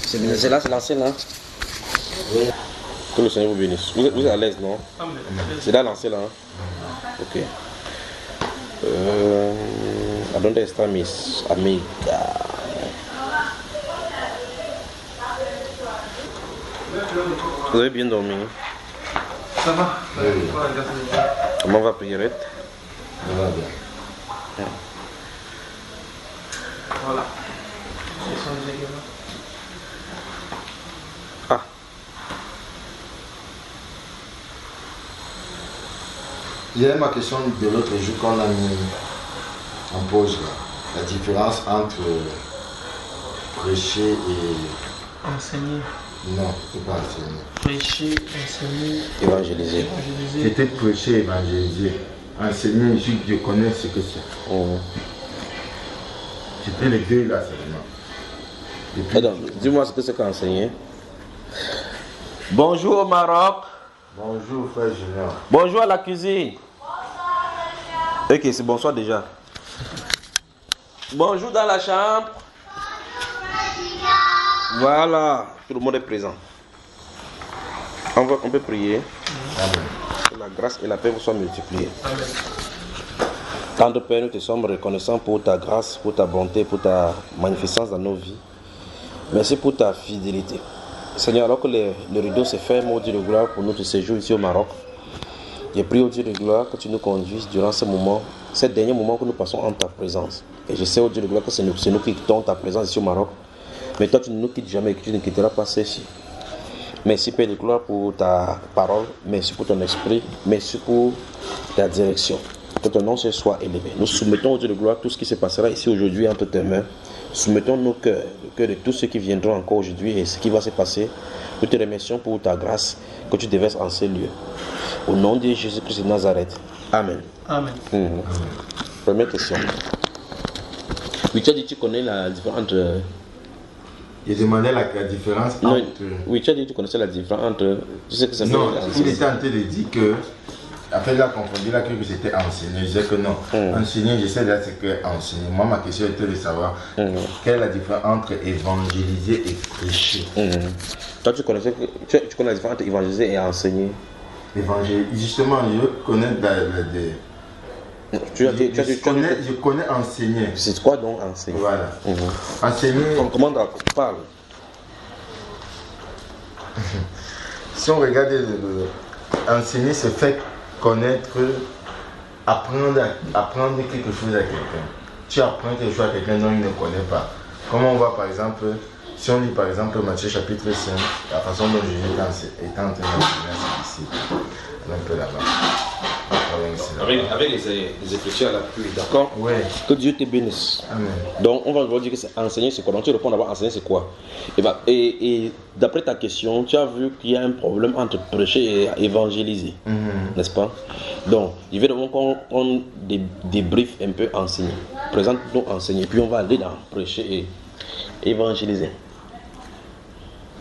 C'est là, c'est l'ancienne, là. Oui. Que le Seigneur vous bénisse. Vous êtes à l'aise, non? C'est là l'ancienne, là. Ok. ¿A dónde están mis amigas? Vous avez bien dormi? Ça va? Oui. Comment va Pierrette? Ça va bien. Voilà. Ah. Il y a ma question de l'autre jour qu'on a mis en pause là. La différence entre prêcher et... Enseigner. Non, c'est pas enseigner. Prêcher, enseigner. Évangéliser. C'était prêcher, évangéliser. Enseigner, je connais ce que c'est. C'était les deux là seulement. Attends, dis-moi ce que c'est qu'enseigner. Bonjour au Maroc. Bonjour frère Junior. Bonjour à la cuisine. Ok, c'est bonsoir déjà. Bonjour dans la chambre. Voilà, tout le monde est présent. On peut prier. Amen. Que la grâce et la paix vous soient multipliées. Tendre Père, nous te sommes reconnaissants pour ta grâce, pour ta bonté, pour ta magnificence dans nos vies. Merci pour ta fidélité. Seigneur, alors que le rideau s'est fermé au Dieu de gloire pour notre séjour ici au Maroc, j'ai prié au Dieu de gloire que tu nous conduises durant ce moment, ces derniers moments que nous passons en ta présence. Et je sais au Dieu de gloire que c'est nous qui quittons ta présence ici au Maroc. Mais toi, tu ne nous quittes jamais et que tu ne quitteras pas ceci. Merci Père de gloire pour ta parole. Merci pour ton esprit. Merci pour ta direction. Que ton nom soit élevé. Nous soumettons au Dieu de gloire tout ce qui se passera ici aujourd'hui entre tes mains. Soumettons nos cœurs, le cœur de tous ceux qui viendront encore aujourd'hui et ce qui va se passer. Nous te remercions pour ta grâce que tu déverses en ces lieux. Au nom de Jésus-Christ de Nazareth. Amen. Amen. Première question. Oui, tu as dit que tu connais la différence entre... Il demandait la différence entre... Oui, tu as dit que tu connaissais la différence entre... Tu sais que ça non, il était en train de dire que... Après, il a confondu, il a cru que c'était enseigner. Je disais que non. Enseigner, je sais déjà ce que enseigner. Moi, ma question était de savoir quelle est la différence entre évangéliser et prêcher. Toi, tu connais la différence entre évangéliser et enseigner? Justement, je connais je connais enseigner. C'est quoi donc enseigner? Voilà. Enseigner. Comment on parle? Si on regarde enseigner, c'est faire connaître, apprendre quelque chose à quelqu'un. Tu apprends quelque chose à quelqu'un dont il ne connaît pas. Comment on voit par exemple, si on lit par exemple Matthieu chapitre 5, la façon dont Jésus est en train d'enseigner à ses disciples. Un peu là-bas. Avec les Écritures à l'appui, d'accord? Oui. Que Dieu te bénisse. Amen. Donc, on va dire que c'est enseigner, c'est quoi? Donc, tu réponds d'abord, enseigner, c'est quoi? Et d'après ta question, tu as vu qu'il y a un problème entre prêcher et évangéliser, n'est-ce pas? Donc, il veut d'abord qu'on débriefe un peu enseigner. Présente-nous enseigner, puis on va aller dans prêcher et évangéliser.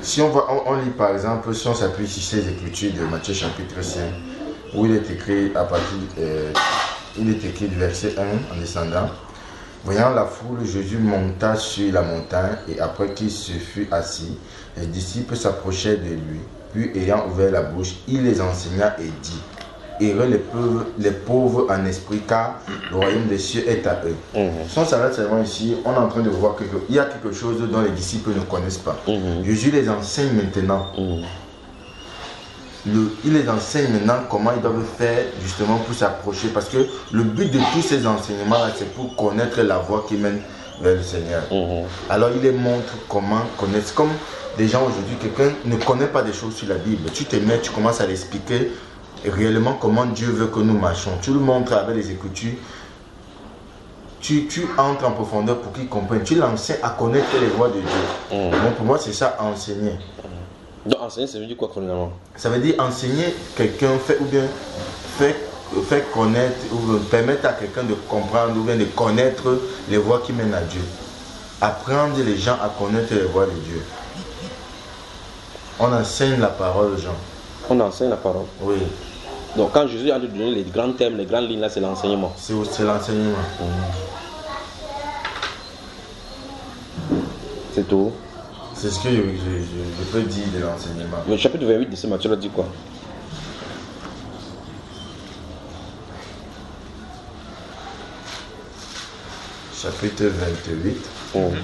Si on lit par exemple, si on s'appuie sur ces écritures de Matthieu chapitre 5, où il est écrit du verset 1 en descendant. Voyant la foule, Jésus monta sur la montagne et après qu'il se fut assis, les disciples s'approchèrent de lui. Puis ayant ouvert la bouche, il les enseigna et dit: Heureux les pauvres en esprit, car le royaume des cieux est à eux. Si on s'arrête seulement ici, on est en train de voir qu'il y a quelque chose dont les disciples ne connaissent pas. Jésus les enseigne maintenant. Il les enseigne maintenant comment ils doivent faire justement pour s'approcher. Parce que le but de tous ces enseignements-là, c'est pour connaître la voie qui mène vers le Seigneur. Alors il les montre comment connaître. Comme des gens aujourd'hui, quelqu'un ne connaît pas des choses sur la Bible. Tu te mets, tu commences à l'expliquer réellement comment Dieu veut que nous marchons. Tu le montres avec les Écritures. Tu entres en profondeur pour qu'il comprenne. Tu l'enseignes à connaître les voies de Dieu. Donc pour moi, c'est ça, enseigner. Donc enseigner, ça veut dire quoi finalement? Ça veut dire enseigner quelqu'un, faire connaître, ou permettre à quelqu'un de comprendre, ou bien de connaître les voies qui mènent à Dieu. Apprendre les gens à connaître les voies de Dieu. On enseigne la parole aux gens. On enseigne la parole. Oui. Donc quand Jésus a donné les grands thèmes, les grandes lignes, là c'est l'enseignement. C'est l'enseignement. C'est tout. C'est ce que je peux dire de l'enseignement. Le chapitre 28 de ce Matthieu là dit quoi? Chapitre 28. Mhm.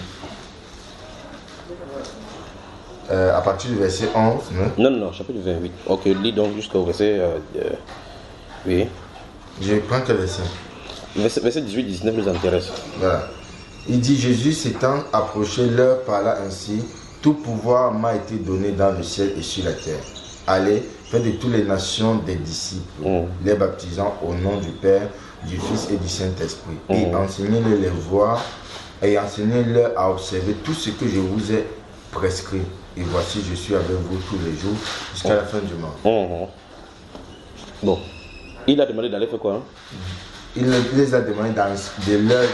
À partir du verset 11, non? Non, chapitre 28. Ok, lis donc jusqu'au verset. Oui. Je prends quel verset? Verset 18-19 nous intéresse. Voilà. Il dit, Jésus s'étant approché, leur parla ainsi, tout pouvoir m'a été donné dans le ciel et sur la terre. Allez, faites de toutes les nations des disciples, les baptisant au nom du Père, du Fils et du Saint-Esprit. Et enseignez-les les voies et enseignez-leur à observer tout ce que je vous ai prescrit. Et voici, je suis avec vous tous les jours jusqu'à la fin du monde. Bon, il a demandé d'aller faire quoi, hein? Il les a demandé de leur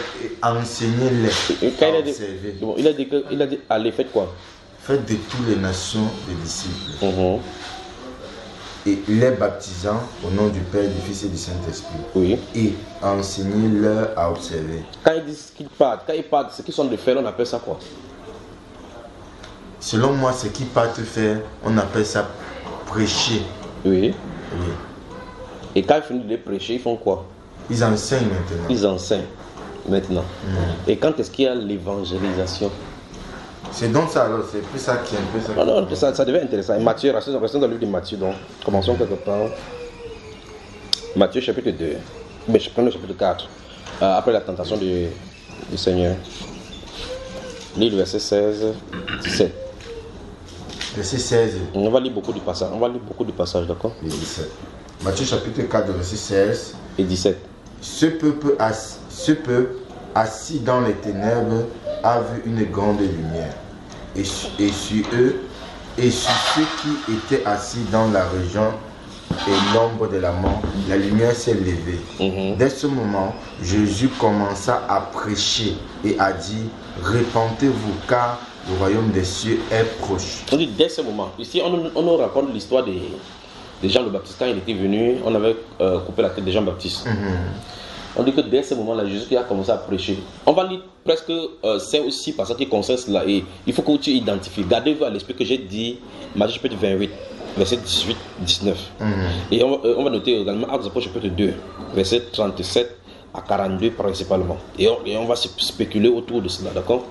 enseigner les Quand observer. bon, il a dit allez, faites quoi? Faites de toutes les nations des disciples. Et les baptisant au nom du Père, du Fils et du Saint-Esprit. Oui. Et enseignez-leur à observer. Quand ils disent qu'ils partent, ce qu'ils sont de faire, on appelle ça quoi? Selon moi, ce qu'ils partent faire, on appelle ça prêcher. Oui. Oui. Et quand ils finissent de les prêcher, ils font quoi? Ils enseignent maintenant. Ils enseignent maintenant. Et quand est-ce qu'il y a l'évangélisation? C'est donc ça, alors, c'est plus ça qui est un peu ça. Non, ça devient intéressant. Et Matthieu, restons dans le livre de Matthieu, donc commençons quelque part. Matthieu chapitre 2. Mais je prends le chapitre 4. Après la tentation du Seigneur. Lis le verset 16, 17. Verset 16 On va lire beaucoup de passages. Passages, d'accord? et 17. Matthieu chapitre 4, verset 16. Et 17. Ce peuple assis dans les ténèbres a vu une grande lumière. Et sur eux, et sur ceux qui étaient assis dans la région et l'ombre de la mort, la lumière s'est levée. Dès ce moment, Jésus commença à prêcher et a dit, répentez-vous car le royaume des cieux est proche. On dit dès ce moment. Ici, on nous raconte l'histoire de Jean le Baptiste. Quand il était venu, on avait coupé la tête de Jean Baptiste. On dit que dès ce moment-là, Jésus a commencé à prêcher. On va lire presque 5 ou 6 passages qui concernent cela. Et il faut que tu identifies. Gardez-vous à l'esprit que j'ai dit, Matthieu chapitre 28, verset 18, 19. Et on va noter également Actes chapitre 2, verset 37 à 42 principalement. Et on va spéculer autour de cela, d'accord?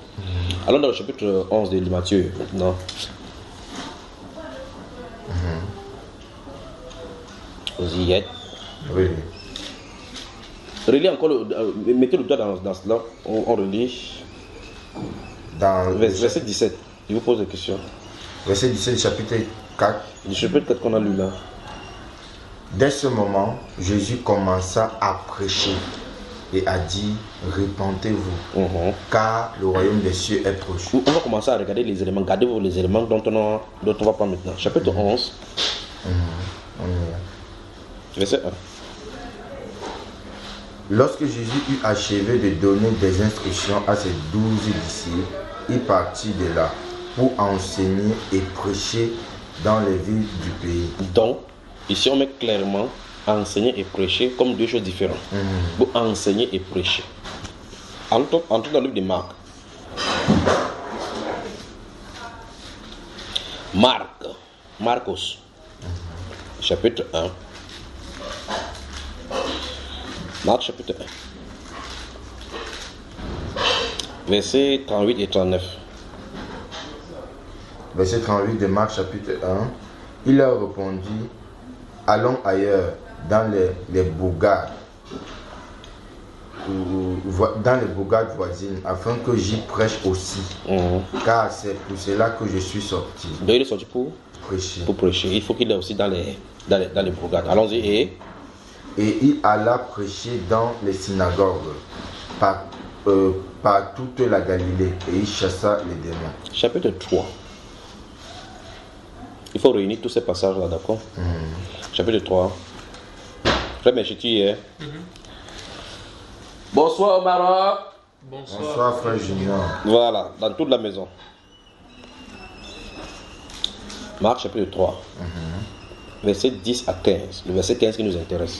Allons dans le chapitre 11 de Matthieu maintenant. Vous y êtes? Oui. Relis encore, mettez le doigt dans cela, on relit. Dans Verset 17, je vous pose des questions. Verset 17, chapitre 4. Le chapitre 4 qu'on a lu là. Dès ce moment, Jésus commença à prêcher et a dit, répentez-vous, car le royaume des cieux est proche. On va commencer à regarder les éléments. Gardez-vous les éléments dont on va prendre maintenant. Chapitre 11. Verset 1. Lorsque Jésus eut achevé de donner des instructions à ses 12 disciples, il partit de là pour enseigner et prêcher dans les villes du pays. Donc, ici on met clairement enseigner et prêcher comme deux choses différentes. Pour enseigner et prêcher. Entrons dans le livre de Marc. Marcos, chapitre 1. Marc chapitre 1. Versets 38 et 39. Verset 38 de Marc chapitre 1. Il leur répondit, allons ailleurs, dans les bourgades, voisines, afin que j'y prêche aussi. Car c'est pour cela que je suis sorti. Donc il est sorti pour prêcher. Pour prêcher. Il faut qu'il aille aussi dans les bourgades. Allons-y. Et il alla prêcher dans les synagogues, par toute la Galilée, et il chassa les démons. Chapitre 3. Il faut réunir tous ces passages-là, d'accord? Chapitre 3. Frère Méchiti, hein? Bonsoir au Maroc. Bonsoir frère Junior. Voilà, dans toute la maison. Marc chapitre 3. Verset 10 à 15. Le verset 15 qui nous intéresse.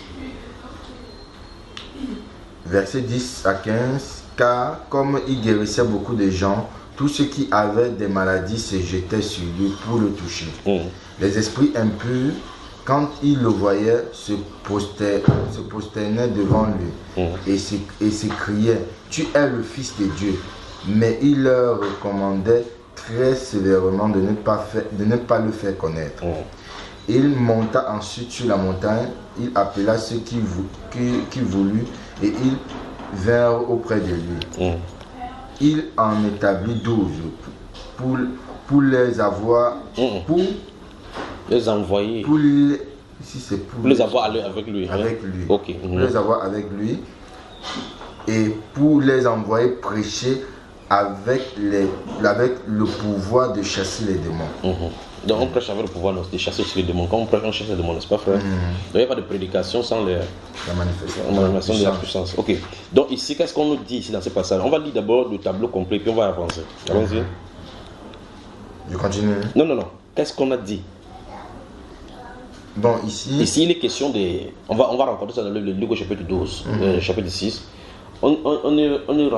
Verset 10 à 15. Car comme il guérissait beaucoup de gens, Tous ceux qui avaient des maladies se jetaient sur lui pour le toucher. Les esprits impurs, quand ils le voyaient, se prosternaient devant lui et s'écriaient, tu es le Fils de Dieu. Mais il leur recommandait très sévèrement de ne pas le faire connaître. Il monta ensuite sur la montagne, il appela ceux qui voulut et ils vinrent auprès de lui. Il en établit 12 pour les avoir, pour les envoyer. Pour les avoir avec lui. Avec lui. Ok. Pour les avoir avec lui et pour les envoyer prêcher avec le pouvoir de chasser les démons. Donc on prêche avec le pouvoir de chasser les démons. Quand on prêche, on chasse les démons, n'est-ce pas, frère? Donc il n'y a pas de prédication sans la manifestation de la puissance. Ok. Donc ici, qu'est-ce qu'on nous dit ici dans ce passage? On va lire d'abord le tableau complet, puis on va avancer. Allons-y. Je continue. Non. Qu'est-ce qu'on a dit? Bon, ici, il est question de... On va rencontrer ça dans le Luc au chapitre 12, chapitre 6. On nous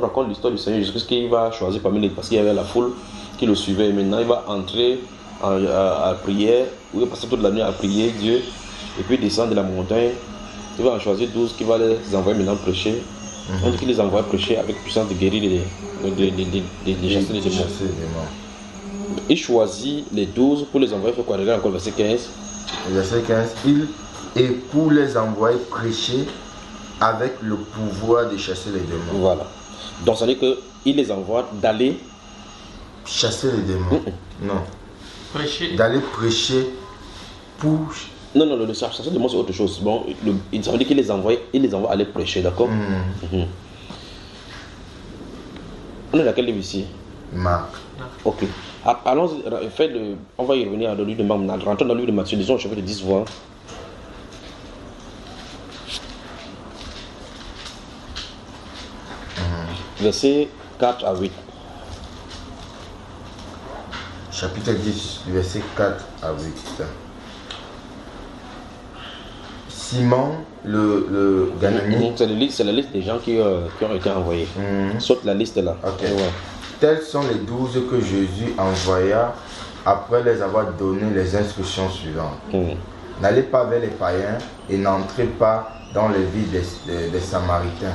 raconte l'histoire du Seigneur Jésus-Christ qu'il va choisir parmi les... Parce qu'il y avait la foule qui le suivait. Et maintenant, il va entrer à prière, où il va passer toute la nuit à prier Dieu, et puis descendre de la montagne. Il va en choisir 12 qui va les envoyer maintenant prêcher. On dit qu'il les envoie prêcher avec puissance de guérir de chasser les démons. Il choisit les 12 pour les envoyer, il faut qu'on regarde encore le verset 15. Verset 15, et pour les envoyer prêcher avec le pouvoir de chasser les démons. Voilà. Donc ça veut dire qu'il les envoie d'aller chasser les démons. Non. Prêcher. D'aller prêcher pour... Non, le chasser les démons c'est autre chose. Bon, ça veut dire qu'il les envoie aller prêcher, d'accord? On est dans quel livre ici? Marc. Ok. Allons, on va y revenir dans le livre de Marc. Rentrons dans le livre de Matthieu, disons au chapitre 10, voir. Verset 4 à 8. Chapitre 10, verset 4 à 8. Simon, le Ganani. C'est la liste des gens qui ont été envoyés. Saute la liste là. Ok. Ouais. Tels sont les 12 que Jésus envoya après les avoir donné les instructions suivantes. N'allez pas vers les païens et n'entrez pas dans les villes des Samaritains.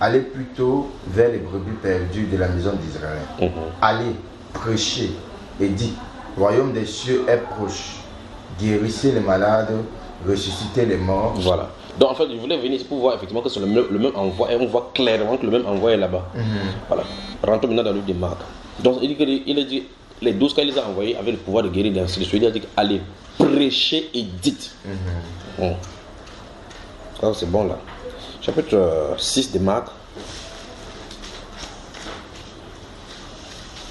Allez plutôt vers les brebis perdues de la maison d'Israël. Allez, prêchez et dites, le royaume des cieux est proche. Guérissez les malades, ressuscitez les morts. Voilà. Donc en fait, je voulais venir ici pour voir effectivement que c'est le même envoi et on voit clairement que le même envoi est là-bas. Voilà. Rentrons maintenant dans le livre de Marc. Donc il a dit les 12 qu'il les a envoyés avec le pouvoir de guérir d'un seul. Il a dit allez, prêchez et dites. Alors c'est bon là. Chapitre 6 de Marc.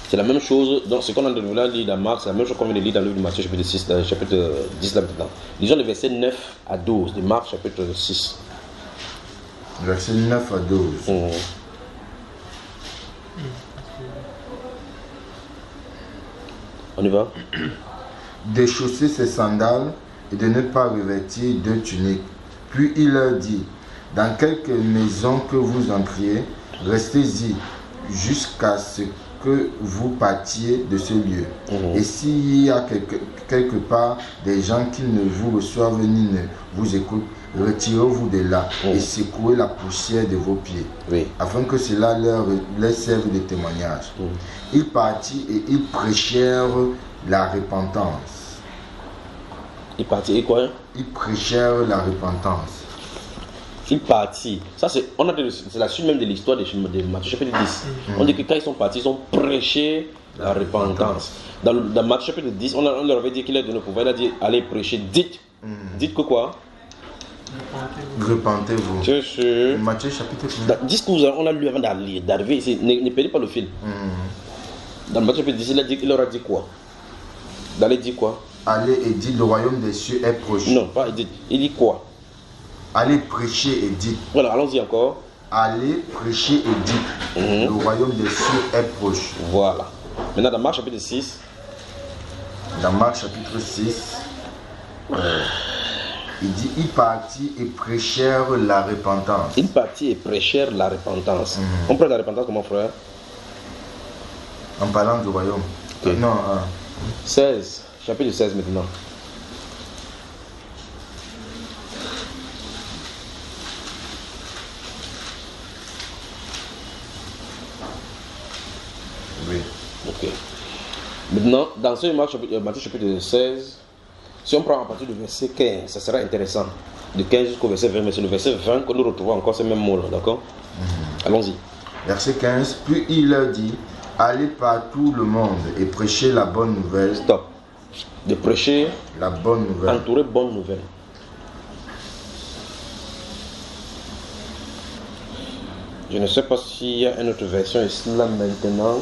C'est la même chose, donc ce qu'on a de lire dans Marc, c'est la même chose qu'on vient de lire dans le livre de Matthieu, chapitre 6, chapitre 10 là maintenant. Lisons les versets 9 à 12 de Marc, chapitre 6. Versets 9 à 12. On y va? Déchausser ses sandales et de ne pas revêtir de tunique. Puis il leur dit, dans quelque maison que vous entriez, restez-y jusqu'à ce que vous partiez de ce lieu. Et s'il y a quelque part des gens qui ne vous reçoivent ni ne vous écoutent, retirez-vous de là et secouez la poussière de vos pieds, afin que cela leur serve de témoignage. Ils partirent et ils prêchèrent la repentance. Ils partirent et quoi? Ils prêchèrent la repentance. Ils partirent. Ça, c'est la suite même de l'histoire de Matthieu chapitre 10. On dit que quand ils sont partis, ils ont prêché la repentance. Dans Matthieu chapitre 10, on leur avait dit qu'il a donné le pouvoir. Il a dit allez prêcher. Dites. Dites que quoi? Repentez-vous. C'est sûr. Matthieu chapitre 10 que on a lu avant d'arriver ici. Ne perdez pas le fil. Dans Matthieu chapitre 10, il leur a dit quoi? D'aller dire quoi? Allez et dites le royaume des cieux est proche. Non, pas dites. Il dit quoi? Allez prêcher et dites. Voilà, allons-y encore. Allez prêcher et dites. Le royaume des cieux est proche. Voilà. Maintenant, dans Marc chapitre 6. Dans Marc chapitre 6, il dit, ils partirent et prêchèrent la repentance. Ils partirent et prêchèrent la repentance. On prend la repentance comment, frère? En parlant du royaume. Ok. Non, 16, chapitre 16 maintenant. oui. Ok. Maintenant, dans ce Matthieu chapitre 16, si on prend à partir du verset 15, ça sera intéressant. De 15 jusqu'au verset 20, mais c'est le verset 20 que nous retrouvons encore ces mêmes mots-là, d'accord? Allons-y. Verset 15. Puis il leur dit, allez par tout le monde et prêchez la bonne nouvelle. Stop. De prêcher, La bonne nouvelle. entourer bonne nouvelle. Je ne sais pas s'il y a une autre version ici, là, maintenant.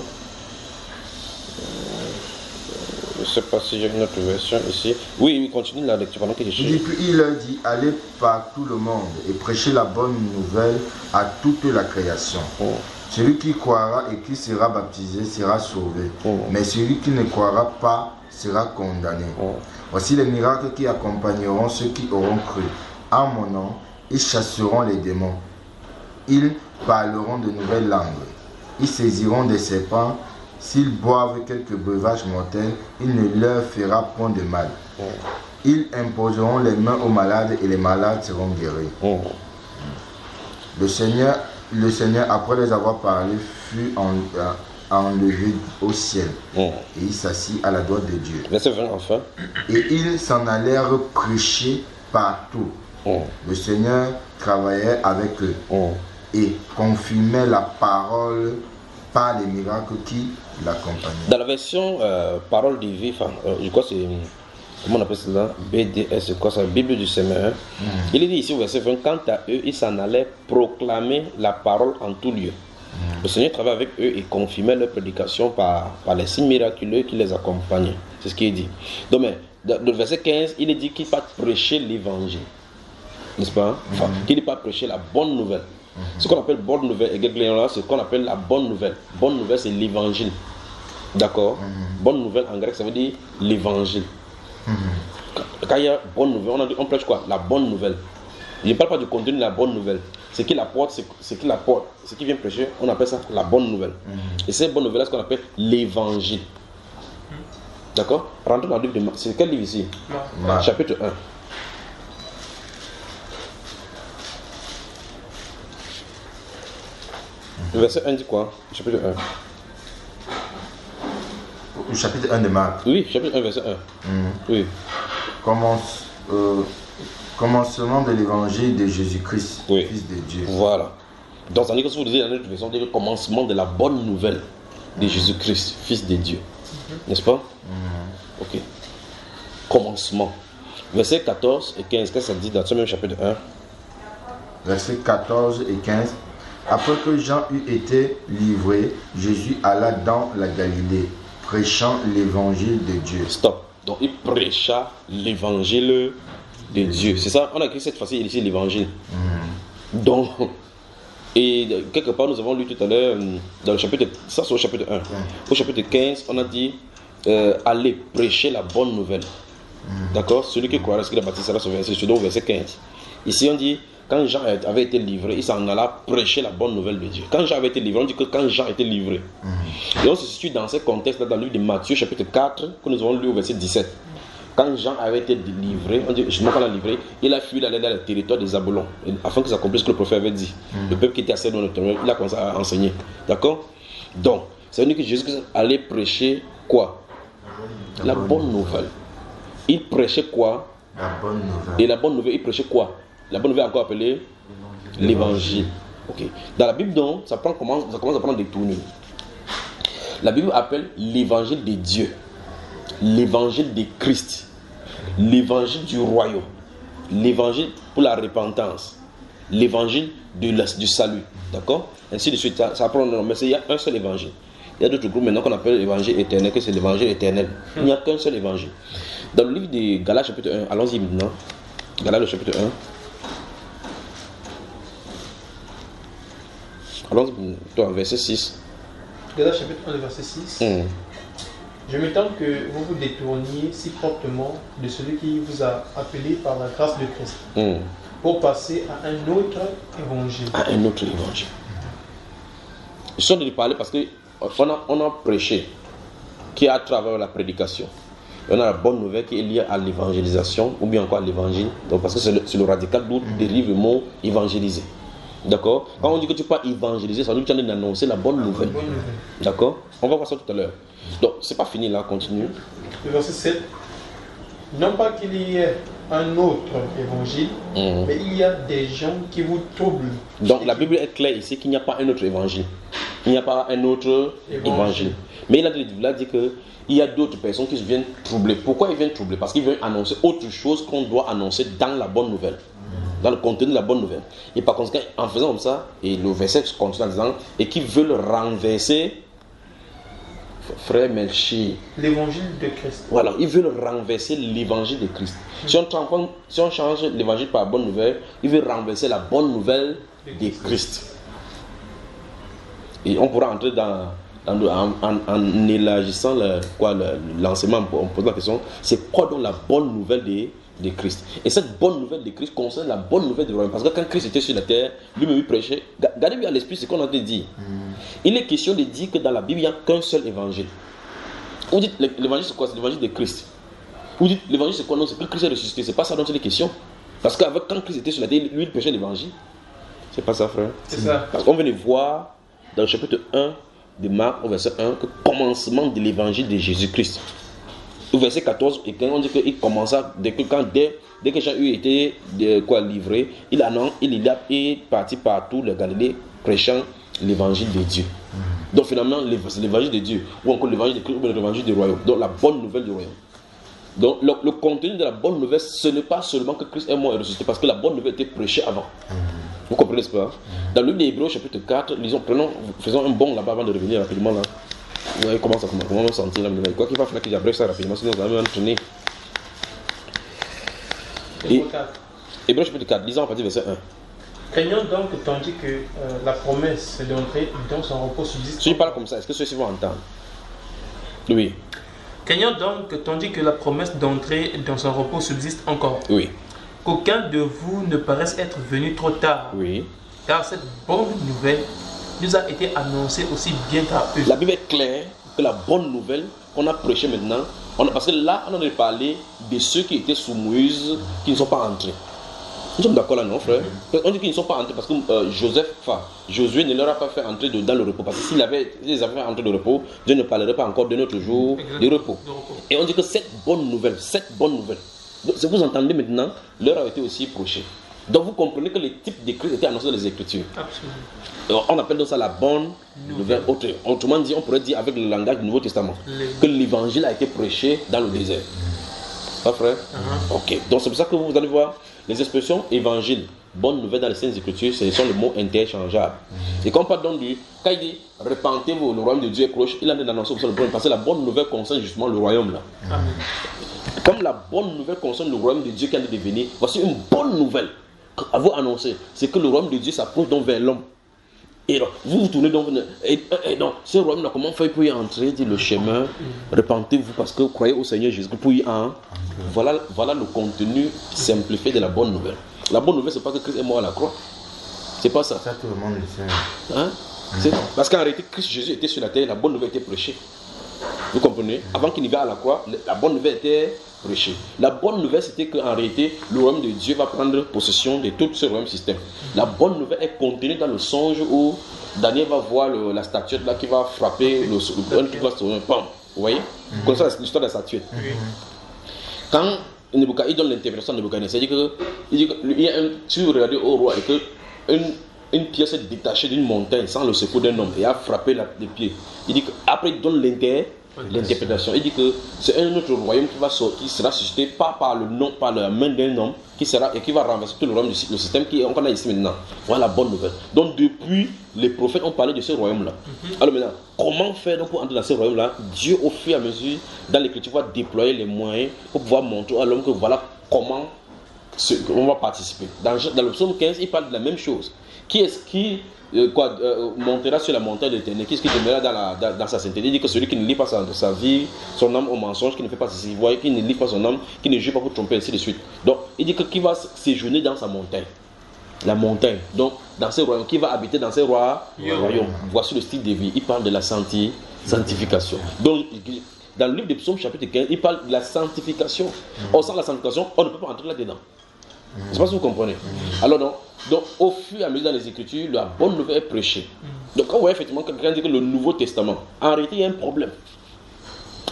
Je ne sais pas si j'ai une autre version ici. Oui, oui, continue la lecture pendant que je Il dit, cherche. puis il leur dit, allez par tout le monde et prêchez la bonne nouvelle à toute la création. Oh. Celui qui croira et qui sera baptisé sera sauvé, mais celui qui ne croira pas sera condamné. Voici les miracles qui accompagneront ceux qui auront cru. En mon nom, ils chasseront les démons. Ils parleront de nouvelles langues. Ils saisiront des serpents. S'ils boivent quelques breuvages mortels, il ne leur fera point de mal. Ils imposeront les mains aux malades et les malades seront guéris. Le Seigneur, après les avoir parlé, fut enlevé au ciel. Et il s'assit à la droite de Dieu. Verset 20 enfin. Et ils s'en allèrent prêcher partout. Le Seigneur travaillait avec eux et confirmait la parole par les miracles qui l'accompagnaient. Dans la version parole du vif, je crois que c'est, comment on appelle cela, BDS, c'est quoi ça, Bible du Seigneur. Il est dit ici au verset 20, quant à eux, ils s'en allaient proclamer la parole en tout lieu. Le Seigneur travaillait avec eux et confirmait leur prédication par les signes miraculeux qui les accompagnaient. C'est ce qu'il est dit. Donc, mais, dans le verset 15, il est dit qu'il va prêcher l'évangile. N'est-ce pas? Enfin, qu'il n'est pas prêcher la bonne nouvelle. Ce qu'on appelle bonne nouvelle, c'est ce qu'on appelle la bonne nouvelle. Bonne nouvelle, c'est l'évangile. D'accord? Bonne nouvelle en grec, ça veut dire l'évangile. Quand il y a bonne nouvelle, on prêche quoi? La bonne nouvelle. Il ne parle pas du contenu de la bonne nouvelle. Ce qu'il apporte, ce qu'il vient prêcher, on appelle ça la bonne nouvelle. Et cette bonne nouvelle, c'est ce qu'on appelle l'évangile. D'accord? Rentrons dans le livre de Marc. C'est quel livre ici? Marc. Chapitre 1. Le verset 1 dit quoi? Chapitre 1. Le chapitre 1 de Marc. Oui, chapitre 1, verset 1. Oui. Commencement de l'évangile de Jésus-Christ, Oui. Fils de Dieu. Voilà. Donc, ça veut dire que si vous lisez dans notre version, c'est le commencement de la bonne nouvelle de Jésus-Christ, Fils de Dieu. N'est-ce pas? Ok. Commencement. Versets 14 et 15, qu'est-ce que ça dit dans ce même chapitre 1? Versets 14 et 15. Après que Jean eut été livré, Jésus alla dans la Galilée, prêchant l'évangile de Dieu. Stop. Donc, il prêcha l'évangile de Dieu. C'est ça, on a écrit cette fois-ci ici l'évangile. Donc, et quelque part, nous avons lu tout à l'heure dans le chapitre, ça c'est au chapitre 1. Au chapitre 15, on a dit allez prêcher la bonne nouvelle. D'accord? Celui qui croira ce qu'il a baptisé sera sauvé. C'est au verset 15. Ici, on dit quand Jean avait été livré, il s'en alla prêcher la bonne nouvelle de Dieu. Quand Jean avait été livré, on dit que quand Jean était livré. Et on se situe dans ce contexte-là, dans le livre de Matthieu, chapitre 4, que nous avons lu au verset 17. Quand Jean avait été livré, on dit, quand on l'a livré, il a fui aller dans le territoire des Zabulons, afin que s'accomplisse ce que le prophète avait dit. Le peuple qui était assez dans le terrain, il a commencé à enseigner. D'accord? Donc, ça veut dire que Jésus allait prêcher quoi? La bonne nouvelle. Il prêchait quoi? La bonne nouvelle. Et la bonne nouvelle, il prêchait quoi? La bonne nouvelle encore appelée l'évangile. Ok. Dans la Bible, donc, ça commence à prendre des tournures. La Bible appelle l'évangile de Dieu, l'évangile de Christ, l'évangile du royaume, l'évangile pour la repentance, l'évangile du salut. D'accord? Ainsi de suite, ça prend un nom. Mais il y a un seul évangile. Il y a d'autres groupes maintenant qu'on appelle l'évangile éternel, que c'est l'évangile éternel. Il n'y a qu'un seul évangile. Dans le livre de Galates chapitre 1, allons-y maintenant. Galates chapitre 1. Allons-y, toi, verset 6. Galates chapitre 1, verset 6. Je m'étonne que vous vous détourniez si promptement de celui qui vous a appelé par la grâce de Christ pour passer à un autre évangile. À un autre évangile. Je suis en train de parler parce que on a prêché, qui est à travers la prédication. Et on a la bonne nouvelle qui est liée à l'évangélisation, ou bien encore à l'évangile. Donc, parce que c'est le radical d'où dérive le mot évangéliser. D'accord? Quand on dit que tu peux pas évangéliser, ça veut dire que tu es en train d'annoncer la bonne nouvelle. D'accord? On va voir ça tout à l'heure. Donc, c'est pas fini là, continue. Le verset 7. Non pas qu'il y ait un autre évangile, mais il y a des gens qui vous troublent. Donc la Bible est claire ici qu'il n'y a pas un autre évangile. Il n'y a pas un autre évangile. Mais il a dit qu'il y a d'autres personnes qui viennent troubler. Pourquoi ils viennent troubler? Parce qu'ils veulent annoncer autre chose qu'on doit annoncer dans la bonne nouvelle. Dans le contenu de la bonne nouvelle. Et par conséquent, en faisant comme ça, et le verset continue en disant, et qui veulent renverser Frère Melchi, l'évangile de Christ. Voilà, ils veulent renverser l'évangile de Si on change l'évangile par la bonne nouvelle, ils veulent renverser la bonne nouvelle de Christ. Et on pourra entrer en élargissant l'enseignement, on pose la question, c'est quoi donc la bonne nouvelle de Christ? Et cette bonne nouvelle de Christ concerne la bonne nouvelle du royaume. Parce que quand Christ était sur la terre, lui-même il prêchait. Gardez bien à l'esprit ce qu'on a dit. Il est question de dire que dans la Bible, il n'y a qu'un seul évangile. Vous dites l'évangile c'est quoi? C'est l'évangile de Christ. Vous dites l'évangile c'est quoi? Non, c'est que Christ est ressuscité. C'est pas ça dont il est question. Parce que quand Christ était sur la terre, lui il prêchait l'évangile. C'est pas ça, frère. C'est ça. Parce qu'on vient de voir dans le chapitre 1 de Marc, au verset 1, que commencement de l'évangile de Jésus-Christ. Au verset 14, et quand on dit qu'il commença, dès que Jean eut été livré, il est parti partout le Galilée prêchant l'évangile de Dieu. Donc finalement, c'est l'évangile de Dieu, ou encore l'évangile de Christ, ou l'évangile du royaume. Donc la bonne nouvelle du royaume. Donc le contenu de la bonne nouvelle, ce n'est pas seulement que Christ est mort et ressuscité, parce que la bonne nouvelle était prêchée avant. Vous comprenez ce pas? Dans le livre des Hébreux, chapitre 4, faisons un bond là-bas avant de revenir rapidement là. Comment on va sentir là? Quoi qu'il va falloir que j'abrège ça rapidement, sinon on va même tourner. Hébreux chapitre 4, lisons à partir du verset 1. Craignons donc, tandis que la promesse d'entrer dans son repos subsiste. Si je parle comme ça, est-ce que ceux-ci vont entendre? Oui. Craignons donc, tandis que la promesse d'entrer dans son repos subsiste encore. Oui. Qu'aucun de vous ne paraisse être venu trop tard. Oui. Car cette bonne nouvelle nous a été annoncée aussi bien qu'à eux. La Bible est claire que la bonne nouvelle qu'on a prêchée maintenant, parce que là, on a parlé de ceux qui étaient sous Moïse, qui ne sont pas entrés. Nous sommes d'accord là, non, frère? On dit qu'ils ne sont pas entrés parce que Josué ne leur a pas fait entrer dans le repos. Parce que s'il les avait fait entrer dans le repos, Dieu ne parlerait pas encore de notre jour de repos. Et on dit que cette bonne nouvelle, donc, si vous entendez maintenant, l'heure a été aussi prêchée. Donc vous comprenez que les types de Christ étaient annoncés dans les Écritures. Absolument. On appelle donc ça la bonne nouvelle. Autrement dit, on pourrait dire avec le langage du Nouveau Testament que l'évangile a été prêché dans le désert. Pas frère? Ok. Donc c'est pour ça que vous allez voir les expressions évangile, bonne nouvelle dans les Saintes Écritures, ce sont les mots interchangeables. Et quand on parle donc quand il dit repentez-vous, le royaume de Dieu est proche, il a d'annoncer le problème parce que la bonne nouvelle concerne justement le royaume là. Amen. Comme la bonne nouvelle concerne le royaume de Dieu qui a de venir, voici une bonne nouvelle à vous annoncer, c'est que le royaume de Dieu s'approche donc vers l'homme. Et donc, vous tournez donc, et donc, ce royaume là, comment faire pour y entrer, dit le chemin, repentez-vous parce que vous croyez au Seigneur Jésus pour y entrer. Voilà le contenu simplifié de la bonne nouvelle. La bonne nouvelle, c'est pas que Christ est mort à la croix. C'est pas ça. Ça, tout le monde le sait. Hein? Parce qu'en réalité, Christ Jésus était sur la terre, la bonne nouvelle était prêchée. Vous comprenez? Avant qu'il n'y va à la croix, la bonne nouvelle était prêchée. La bonne nouvelle, c'était qu'en réalité, le royaume de Dieu va prendre possession de tout ce royaume système. La bonne nouvelle est contenue dans le songe où Daniel va voir la statuette là qui va frapper le qui va se tourner. Vous voyez? Vous connaissez l'histoire de la statuette. Quand Nebuchadnezzar donne l'interprétation de Nebuchadnezzar, il dit que si vous regardez au roi et que une pièce est détachée d'une montagne sans le secours d'un homme et a frappé les pieds. Il dit qu'après il donne l'interprétation. Il dit que c'est un autre royaume qui sera suscité pas par le nom, par la main d'un homme qui va renverser tout le royaume, le système qu'on a ici maintenant. Voilà la bonne nouvelle. Donc depuis les prophètes ont parlé de ce royaume-là. Alors maintenant, comment faire donc pour entrer dans ce royaume-là? Dieu au fur et à mesure dans l'Écriture va déployer les moyens pour pouvoir montrer à l'homme que voilà comment on va participer. Dans le psaume 15, il parle de la même chose. Qui est-ce qui montera sur la montagne de l'éternel? Qui est-ce qui demeurera dans sa sainteté? Il dit que celui qui ne lit pas sa vie, son âme au mensonge, qui ne fait pas ses voix, qui ne lit pas son âme, qui ne joue pas pour tromper, ainsi de suite. Donc, il dit que qui va séjourner dans sa montagne. la montagne. Donc, dans ces royaumes, qui va habiter dans ces royaumes? Voici le style de vie. Il parle de la sanctification. Donc, dans le livre de Psaume chapitre 15, il parle de la sanctification. Or, sans la sanctification, on ne peut pas entrer là-dedans. Je ne sais pas si vous comprenez. Alors, donc, au fur et à mesure dans les Écritures, la bonne nouvelle est prêchée. Donc, quand vous voyez effectivement quelqu'un dit que le Nouveau Testament, en réalité, il y a un problème.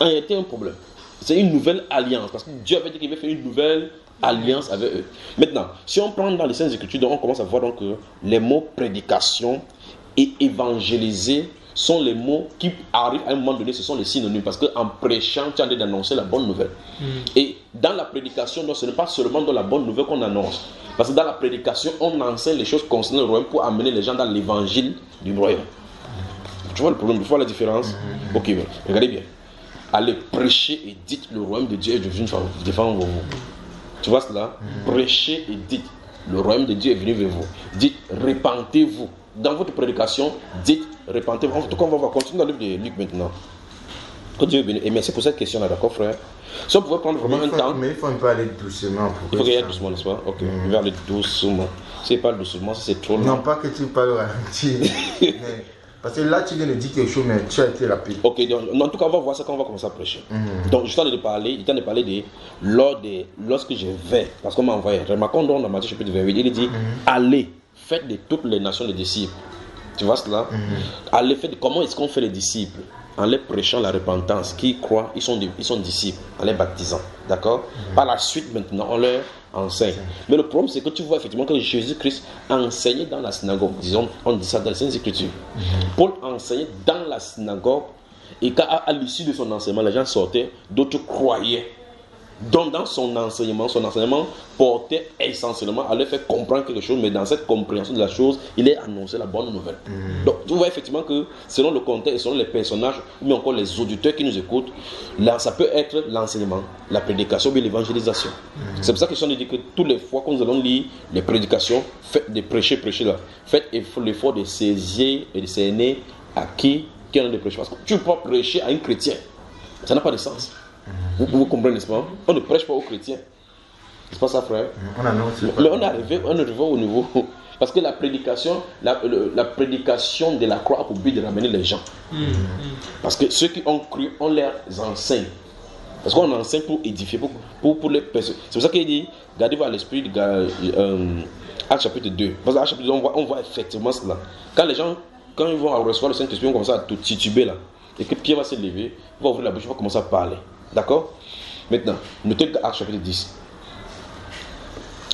En réalité, il y a un problème. C'est une nouvelle alliance. Parce que Dieu avait dit qu'il avait fait une nouvelle alliance avec eux. Maintenant, si on prend dans les Saintes Écritures, donc on commence à voir donc que les mots prédication et évangéliser sont les mots qui arrivent à un moment donné, ce sont les synonymes. Parce qu'en prêchant, tu as envie d'annoncer la bonne nouvelle. Et dans la prédication, donc, ce n'est pas seulement dans la bonne nouvelle qu'on annonce. Parce que dans la prédication, on enseigne les choses concernant le royaume pour amener les gens dans l'évangile du royaume. Tu vois le problème, tu vois la différence? Ok, regardez bien. Allez prêcher et dites le royaume de Dieu est devenu devant vous. Tu vois cela? Prêchez et dites le royaume de Dieu est venu vers vous. Dites repentez-vous. Dans votre prédication, dites repentez-vous. En tout cas, on va continuer dans le livre de Luc maintenant. Que Dieu est béni. Et merci pour cette question-là, d'accord, frère? Si on pouvait prendre vraiment un temps. Mais il faut un peu aller doucement. Il faut qu'il y ait doucement, n'est-ce pas? Ok, je vais aller doucement. Si il parle doucement, c'est trop long. Non, pas que tu parles ralenti. Parce que là, tu viens de dire quelque chose, mais tu as été rapide. Ok, donc en tout cas, on va voir ça quand on va commencer à prêcher. Donc, je t'en ai parlé, il t'en a parlé de lorsque je vais, parce qu'on m'a envoyé. Remarquons donc dans Matthieu chapitre 28, il dit allez, faites de toutes les nations les disciples. Tu vois cela? Allez, faites. Comment est-ce qu'on fait les disciples? En les prêchant la repentance, qui croient, ils sont disciples, en les baptisant. D'accord? Par la suite, maintenant, on leur enseigne. Mais le problème, c'est que tu vois effectivement que Jésus-Christ enseignait dans la synagogue. Disons, on dit ça dans les Saintes Écritures. Paul enseignait dans la synagogue, et qu'à l'issue de son enseignement, les gens sortaient, d'autres croyaient. Donc, dans son enseignement portait essentiellement à leur faire comprendre quelque chose, mais dans cette compréhension de la chose, il est annoncé la bonne nouvelle. Donc, tu vois effectivement que selon le contexte et selon les personnages, ou encore les auditeurs qui nous écoutent, là, ça peut être l'enseignement, la prédication ou l'évangélisation. C'est pour ça que je dis que toutes les fois que nous allons lire les prédications, faites des prêcher là. Faites l'effort de saisir et de cerner à qui en a de prêcher. Parce que tu ne peux pas prêcher à un chrétien. Ça n'a pas de sens. Vous comprenez, n'est-ce pas? On ne prêche pas aux chrétiens. C'est pas ça, frère? Mais on est arrivé au niveau. Parce que la prédication de la croix a pour but de ramener les gens. Parce que ceux qui ont cru, on les enseigne. Parce qu'on enseigne pour édifier, pour les personnes. C'est pour ça qu'il dit, gardez-vous à l'esprit de Actes chapitre 2. Parce qu'à Actes chapitre 2, on voit effectivement cela. Quand les gens, quand ils vont recevoir le Saint-Esprit, ils vont commencer à tout tituber là. Et que Pierre va se lever, il va ouvrir la bouche, il va commencer à parler. D'accord? Maintenant, notez que Actes chapitre 10.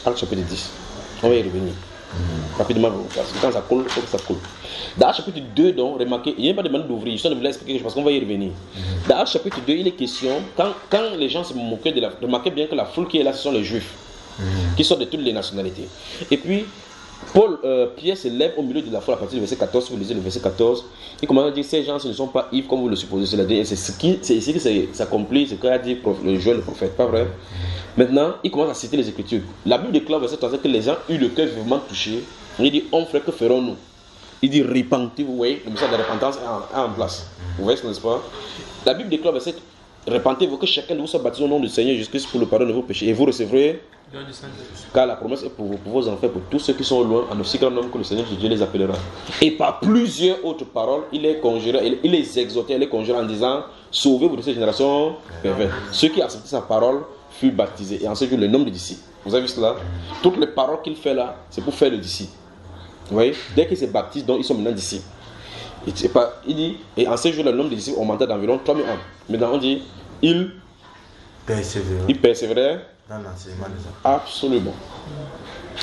Actes chapitre 10. On va y revenir. Rapidement, parce que quand ça coule, il faut que ça coule. Dans Actes chapitre 2, donc, remarquez, il n'y a pas de demande d'ouvrir, je suis en train de vous l'expliquer parce qu'on va y revenir. Dans Actes chapitre 2, il est question, quand les gens se moquaient de remarquez bien que la foule qui est là, ce sont les Juifs, qui sont de toutes les nationalités. Et puis, Pierre se lève au milieu de la foule à partir du verset 14, vous lisez le verset 14, il commence à dire ces gens ce ne sont pas ivres comme vous le supposez, c'est ici que s'accomplit ce qu'a dit Joël le prophète, pas vrai? Maintenant, il commence à citer les Écritures. La Bible déclare verset 13 que les gens eurent le cœur vivement touché. Il dit, on frère, que ferons-nous? Il dit, repentez-vous, vous voyez, le message de repentance est en place. Vous voyez ce n'est-ce pas? La Bible déclare verset, repentez-vous, que chacun de vous soit baptisé au nom du Seigneur Jésus-Christ pour le pardon de vos péchés, et vous recevrez. Car la promesse est pour vos enfants, pour tous ceux qui sont loin, en aussi grand nombre que le Seigneur Dieu les appellera. Et par plusieurs autres paroles, il les conjurait, il les exhortait, il les conjurait en disant, sauvez-vous de cette génération perverse. Ceux qui acceptaient sa parole furent baptisés. Et en ce jour, le nombre de disciples. Vous avez vu cela? Toutes les paroles qu'il fait là, c'est pour faire le disciple. Vous voyez? Dès qu'ils se baptisent, donc ils sont maintenant disciples. Il dit, et en ce jour, le nombre de disciples augmentait d'environ 3000 hommes. Maintenant, on dit, il persévérait dans l'enseignement des apôtres. Absolument.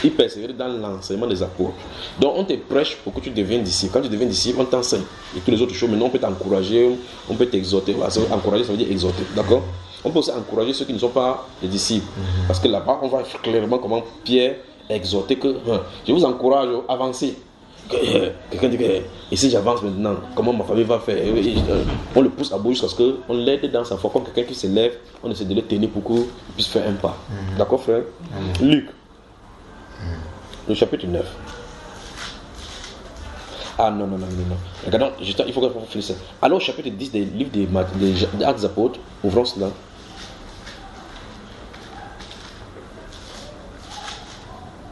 Il persévérait dans l'enseignement des apôtres. Donc on te prêche pour que tu deviennes disciple. Quand tu deviens disciple, on t'enseigne. Et toutes les autres choses, maintenant on peut t'encourager, on peut t'exhorter. Encourager, ça veut dire exhorter. D'accord? On peut aussi encourager ceux qui ne sont pas des disciples. Parce que là-bas, on voit clairement comment Pierre exhortait que je vous encourage à avancer. Quelqu'un dit que et si j'avance maintenant, comment ma famille va faire? On le pousse à bout jusqu'à ce qu'on l'aide dans sa foi, comme quelqu'un qui se lève, on essaie de le tenir pour qu'il puisse faire un pas. D'accord, frère? Luc, le chapitre 9. Ah non. Regardons, il faut qu'on finisse. Alors, au chapitre 10 des livres des Actes des Apôtres, ouvrons cela.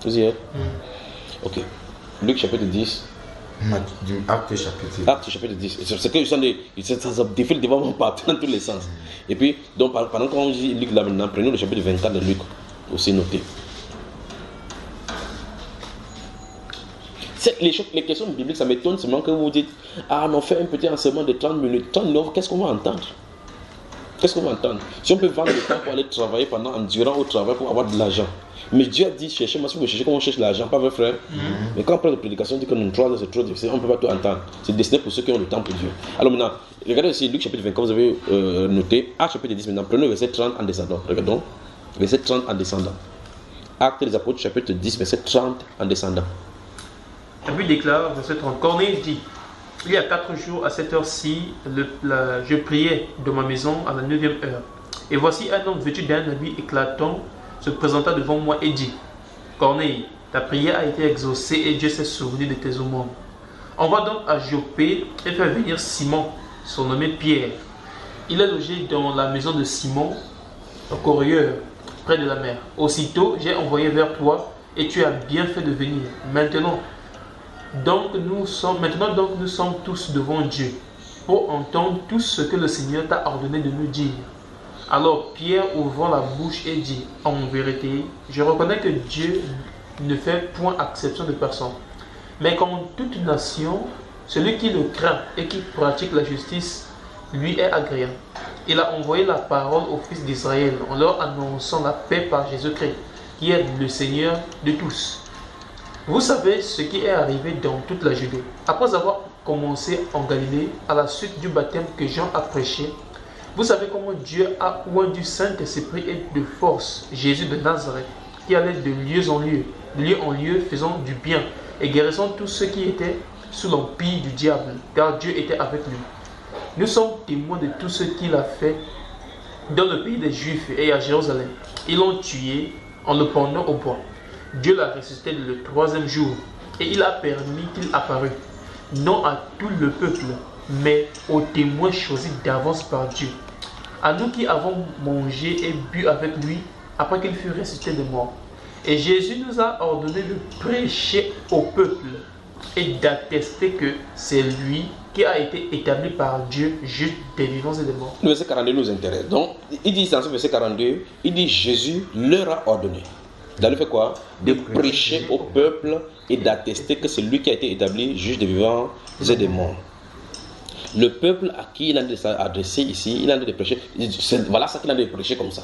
Vous y êtes? Ok. Luc chapitre 10. Acte chapitre 10. Acte chapitre 10. C'est que ça défile devant mon partout dans tous les sens. Et puis, donc, pendant qu'on dit Luc là maintenant, prenons le chapitre 24 de Luc, aussi noté. Les questions bibliques, ça m'étonne seulement que vous dites, ah, on fait un petit enseignement de 30 minutes. 30 minutes, qu'est-ce qu'on va entendre? Qu'est-ce qu'on va entendre? Si on peut vendre le temps pour aller travailler durant au travail pour avoir de l'argent. Mais Dieu a dit, cherchez-moi si vous cherchez comment on cherche l'argent, pas vrai frère? Mais quand on prend la prédication, on dit que nous 3 heures c'est trop difficile, on ne peut pas tout entendre. C'est destiné pour ceux qui ont le temps pour Dieu. Alors maintenant, regardez ici, Luc chapitre 24, vous avez noté, Acte chapitre 10 maintenant, prenez le verset 30 en descendant. Regardons, verset 30 en descendant. Acte des apôtres chapitre 10, verset 30 en descendant. La Bible déclare, verset 30, Corneille dit, il y a 4 jours à cette heure-ci, je priais dans ma maison à la 9e heure. Et voici un homme vêtu d'un habit éclatant se présenta devant moi et dit, Corneille, ta prière a été exaucée et Dieu s'est souvenu de tes aumônes. Envoie donc à Joppé et fais venir Simon, surnommé Pierre. Il est logé dans la maison de Simon, un corrieur, près de la mer. Aussitôt, j'ai envoyé vers toi et tu as bien fait de venir. Maintenant donc nous sommes tous devant Dieu pour entendre tout ce que le Seigneur t'a ordonné de nous dire. Alors Pierre ouvra la bouche et dit, en vérité, je reconnais que Dieu ne fait point exception de personne, mais qu'en toute nation, celui qui le craint et qui pratique la justice lui est agréable. Il a envoyé la parole aux fils d'Israël en leur annonçant la paix par Jésus-Christ, qui est le Seigneur de tous. Vous savez ce qui est arrivé dans toute la Judée. Après avoir commencé en Galilée, à la suite du baptême que Jean a prêché, vous savez comment Dieu a oint du Saint-Esprit et de force Jésus de Nazareth, qui allait de lieu en lieu, faisant du bien et guérissant tous ceux qui étaient sous l'empire du diable, car Dieu était avec lui. Nous sommes témoins de tout ce qu'il a fait dans le pays des Juifs et à Jérusalem. Ils l'ont tué en le pendant au bois. Dieu l'a ressuscité le 3e jour et il a permis qu'il apparût, non à tout le peuple, mais aux témoins choisis d'avance par Dieu. À nous qui avons mangé et bu avec lui après qu'il fut ressuscité de mort. Et Jésus nous a ordonné de prêcher au peuple et d'attester que c'est lui qui a été établi par Dieu, juste des vivants et des morts. Le verset 42 nous intéresse. Donc, il dit dans ce verset 42, il dit Jésus leur a ordonné. D'aller faire quoi? De prêcher au peuple et d'attester que c'est lui qui a été établi juge des vivants et des morts. Le peuple à qui il a adressé ici, il a de prêcher. Voilà ça qu'il a de prêcher comme ça.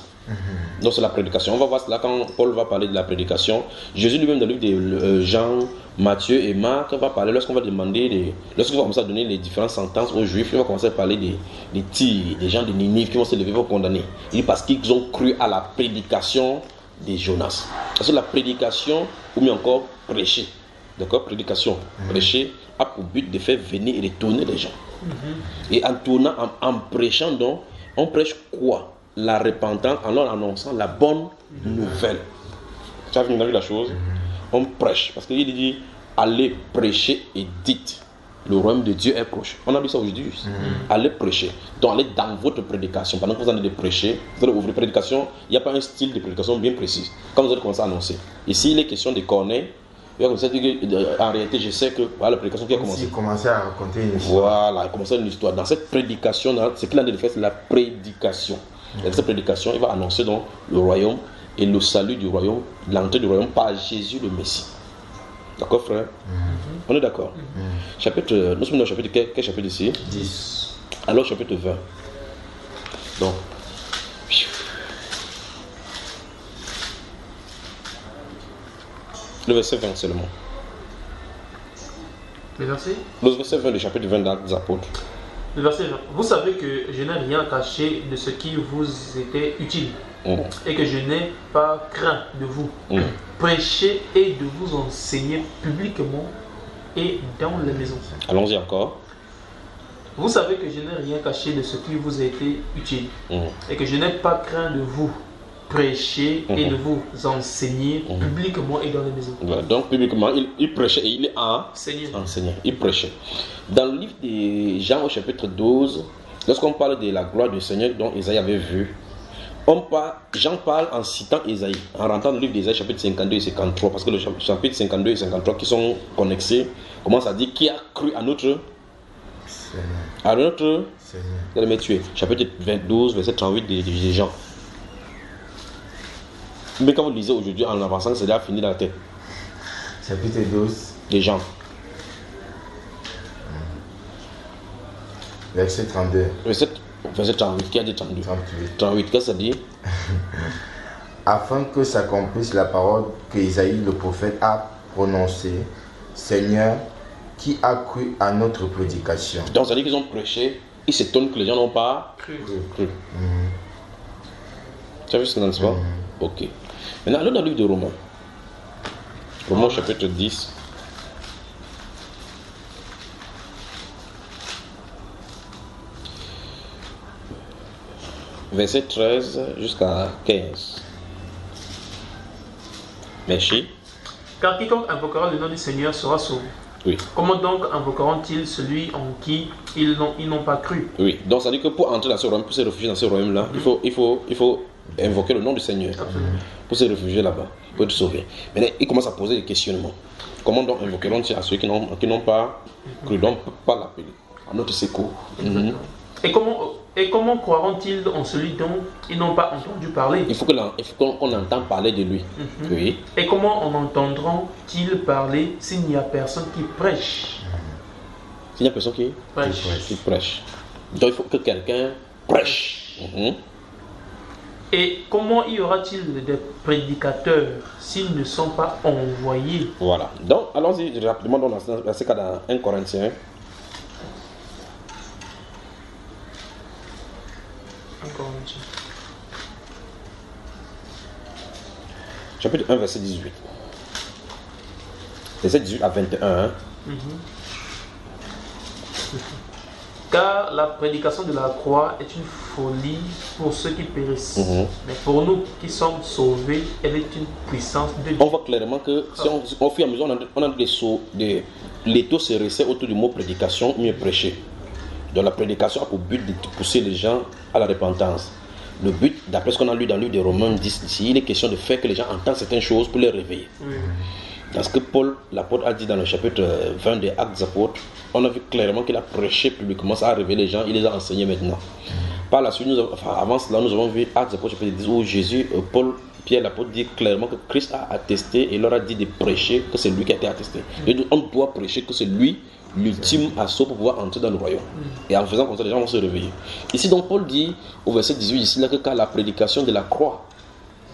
Donc c'est la prédication. On va voir cela quand Paul va parler de la prédication. Jésus lui-même dans le livre de Jean, Matthieu et Marc va parler, lorsqu'on va demander, lorsqu'on va commencer à donner les différentes sentences aux Juifs, il va commencer à parler des tirs, des gens de Ninive qui vont se lever pour condamner. Il dit parce qu'ils ont cru à la prédication de Jonas. Parce que la prédication, ou mieux encore prêcher, d'accord, prédication, prêcher a pour but de faire venir et de tourner les gens. Et en tournant, en prêchant donc, on prêche quoi? La repentance, en leur annonçant la bonne nouvelle. Tu as vu la chose? On prêche, parce qu'il dit, allez prêcher et dites, le royaume de Dieu est proche. On a vu ça aujourd'hui. Allez prêcher. Donc allez dans votre prédication. Pendant que vous allez prêcher, vous allez ouvrir prédication. Il n'y a pas un style de prédication bien précis. Quand vous allez commencer à annoncer. Ici, il est question de Corneille. En réalité, je sais que voilà la prédication qui a commencé. Il commençait à raconter une histoire. Voilà, il a commencé une histoire. Dans cette prédication, ce qu'il a de faire, c'est la prédication. Dans cette prédication, il va annoncer donc le royaume et le salut du royaume, l'entrée du royaume par Jésus le Messie. D'accord, frère? On est d'accord? Chapitre, nous sommes dans le chapitre, quel chapitre ici? 10. Alors, chapitre 20. Donc, le verset 20 seulement. Le verset? Le verset 20 du chapitre 20 des Apôtres. Le verset 20. Vous savez que je n'ai rien caché de ce qui vous était utile et que je n'ai pas craint de vous prêcher et de vous enseigner publiquement et dans les maisons. Allons-y encore. Vous savez que je n'ai rien caché de ce qui vous a été utile et que je n'ai pas craint de vous prêcher et de vous enseigner publiquement et dans les maisons. Voilà, donc publiquement, il prêchait et il est enseigné. Il prêchait. Dans le livre de Jean au chapitre 12, lorsqu'on parle de la gloire du Seigneur dont Isaïe avait vu, Jean parle en citant Ésaïe, en rentrant dans le livre d'Ésaïe, chapitre 52 et 53, parce que le chapitre 52 et 53 qui sont connexés commence à dire qui a cru à notre Seigneur. À notre Seigneur. Vous allez tuer. Chapitre 12, verset 38 de Jean. Mais quand vous lisez aujourd'hui en avançant, c'est déjà fini dans la tête. Chapitre 12. Des gens. Verset 32. Verset 38, qui a dit 32 38. 38, qu'est-ce que ça dit? Afin que s'accomplisse la parole que Isaïe le prophète a prononcée, Seigneur, qui a cru à notre prédication. Donc ça dit qu'ils ont prêché, ils s'étonnent que les gens n'ont pas Cru. cru. Tu as vu ce que c'est, n'est-ce pas? Ok. Maintenant, allons dans le livre de Romains. Romains chapitre 10. Verset 13 jusqu'à 15. Merci. Car quiconque invoquera le nom du Seigneur sera sauvé. Oui. Comment donc invoqueront-ils celui en qui ils n'ont pas cru? Oui. Donc ça dit que pour entrer dans ce royaume, pour se réfugier dans ce royaume-là, il faut invoquer le nom du Seigneur. Absolument. Pour se réfugier là-bas, pour être sauvé. Maintenant, il commence à poser des questionnements. Comment donc invoqueront-ils à ceux qui n'ont pas cru, donc pas l'appeler à notre secours? Et comment croiront-ils en celui dont ils n'ont pas entendu parler? Il faut qu'on entende parler de lui. Oui. Et comment en entendront-ils parler s'il n'y a personne qui prêche? S'il n'y a personne qui prêche. Donc il faut que quelqu'un prêche. Et comment y aura-t-il des prédicateurs s'ils ne sont pas envoyés? Voilà. Donc allons-y rapidement dans ce cas dans 1 Corinthiens. Chapitre 1, verset 18. Verset 18 à 21. Car la prédication de la croix est une folie pour ceux qui périssent. Mais pour nous qui sommes sauvés, elle est une puissance de Dieu. On voit clairement que si on fait à mesure, on a l'étau se resserre autour du mot prédication, mieux prêcher. Donc la prédication a pour but de pousser les gens à la repentance. Le but, d'après ce qu'on a lu dans le livre de Romains 10, ici, il est question de faire que les gens entendent certaines choses pour les réveiller. Dans ce que Paul, l'apôtre, a dit dans le chapitre 20 des Actes des Apôtres, on a vu clairement qu'il a prêché publiquement, ça a réveillé les gens, il les a enseignés maintenant. Par la suite, avant cela, nous avons vu Actes des Apôtres, chapitre 10, où Jésus, Pierre l'apôtre dit clairement que Christ a attesté et leur a dit de prêcher que c'est lui qui a été attesté. Et on doit prêcher que c'est lui l'ultime assaut pour pouvoir entrer dans le royaume. Et en faisant comme ça, les gens vont se réveiller. Ici, donc, Paul dit au verset 18, ici, là, que quand la prédication de la croix,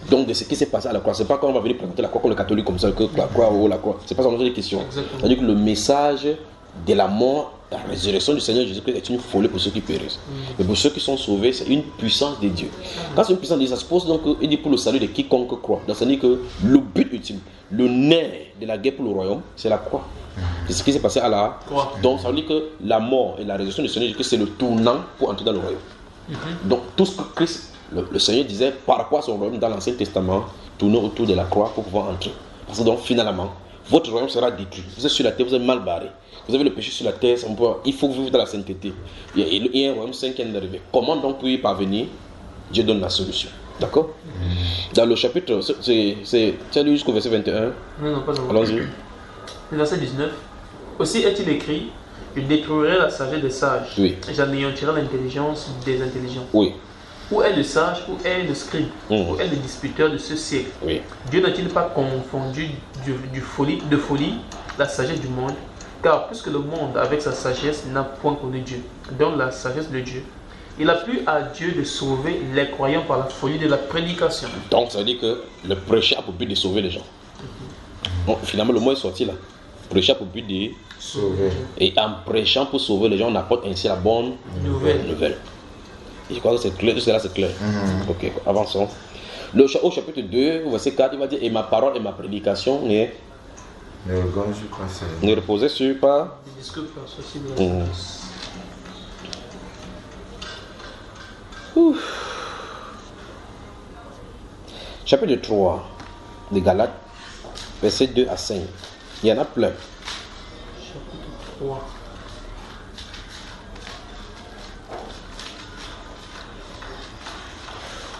donc de ce qui s'est passé à la croix, c'est pas quand on va venir présenter la croix comme le catholique comme ça, que la croix ou la croix, c'est pas ça des questions. C'est-à-dire que le message de la mort, la résurrection du Seigneur Jésus-Christ est une folie pour ceux qui périssent. Mais pour ceux qui sont sauvés, c'est une puissance de Dieu. Quand c'est une puissance de Dieu, ça se pose donc, il dit pour le salut de quiconque croit. Donc ça veut dire que le but ultime, le nerf de la guerre pour le royaume, c'est la croix. C'est ce qui s'est passé à la croix. Donc ça veut dire que la mort et la résurrection du Seigneur Jésus-Christ, c'est le tournant pour entrer dans le royaume. Donc tout ce que Christ, le Seigneur disait par rapport à son royaume dans l'Ancien Testament, tournez autour de la croix pour pouvoir entrer. Parce que donc finalement, votre royaume sera détruit. Vous êtes sur la terre, vous êtes mal barré. Vous avez le péché sur la terre, il faut vivre dans la sainteté. Il y a un royaume saint qui est arrivé. Comment donc pour y parvenir? Dieu donne la solution. D'accord? Dans le chapitre, tu as lu jusqu'au verset 21? Non, pas encore. Allons-y. Le verset 19. Aussi est-il écrit, je détruirai la sagesse des sages. Oui. Et j'anéantirai l'intelligence des intelligents. Oui. Où est le sage, où est le scribe, où est le disputeur de ce siècle? Oui. Dieu n'a-t-il pas confondu de folie la sagesse du monde? Car puisque le monde avec sa sagesse n'a point connu Dieu, donc la sagesse de Dieu, il a plu à Dieu de sauver les croyants par la folie de la prédication. Donc ça veut dire que le prêcher a pour but de sauver les gens. Donc, finalement le mot est sorti là. Prêcher a pour but de Sauver. Et en prêchant pour sauver les gens, on apporte ainsi la bonne nouvelle. Et je crois que c'est clair, tout cela c'est clair. Ok, avançons. Au chapitre 2, verset 4, il va dire, et ma parole et ma prédication ne reposaient sur pas. Des discours persuasifs. Chapitre 3 de Galates, verset 2 à 5. Il y en a plein. Chapitre 3.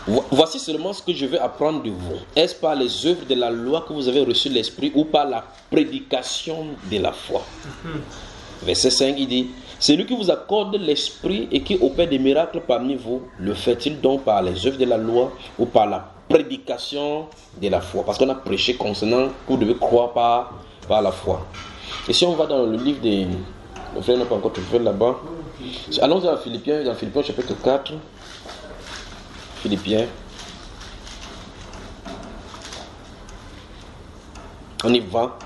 Voici seulement ce que je veux apprendre de vous. Est-ce par les œuvres de la loi que vous avez reçu l'Esprit ou par la prédication de la foi? Verset 5, il dit, celui qui vous accorde l'Esprit et qui opère des miracles parmi vous, le fait-il donc par les œuvres de la loi ou par la prédication de la foi? Parce qu'on a prêché concernant que vous devez croire par la foi. Et si on va dans le livre des... Le frère n'a pas encore trouvé là-bas. Allons dans Philippiens chapitre 4. Philippiens. On y va.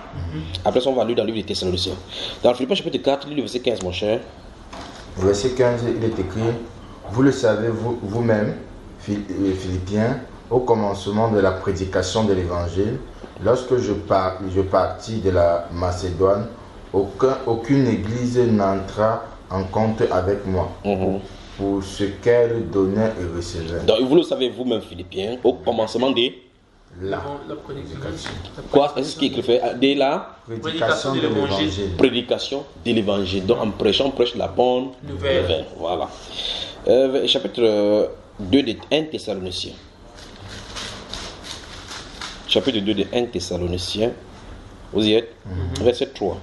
Après, on va lire dans le livre des Thessaloniciens. Dans Philippiens chapitre 4, lis le verset 15, mon cher. Verset 15, il est écrit, vous le savez vous-même, Philippiens, au commencement de la prédication de l'évangile, lorsque je partis de la Macédoine, aucune église n'entra en compte avec moi. Pour ce qu'elle donnait et recevait. Donc, vous le savez vous-même, Philippiens, au commencement de la prédication. Quoi? C'est ce qui est écrit de la prédication de l'évangile. Prédication de l'évangile. Donc, en prêchant, on prêche la bonne nouvelle. Voilà. Chapitre 2 de 1 Thessaloniciens. Chapitre 2 de 1 Thessaloniciens. Vous y êtes? Verset 3.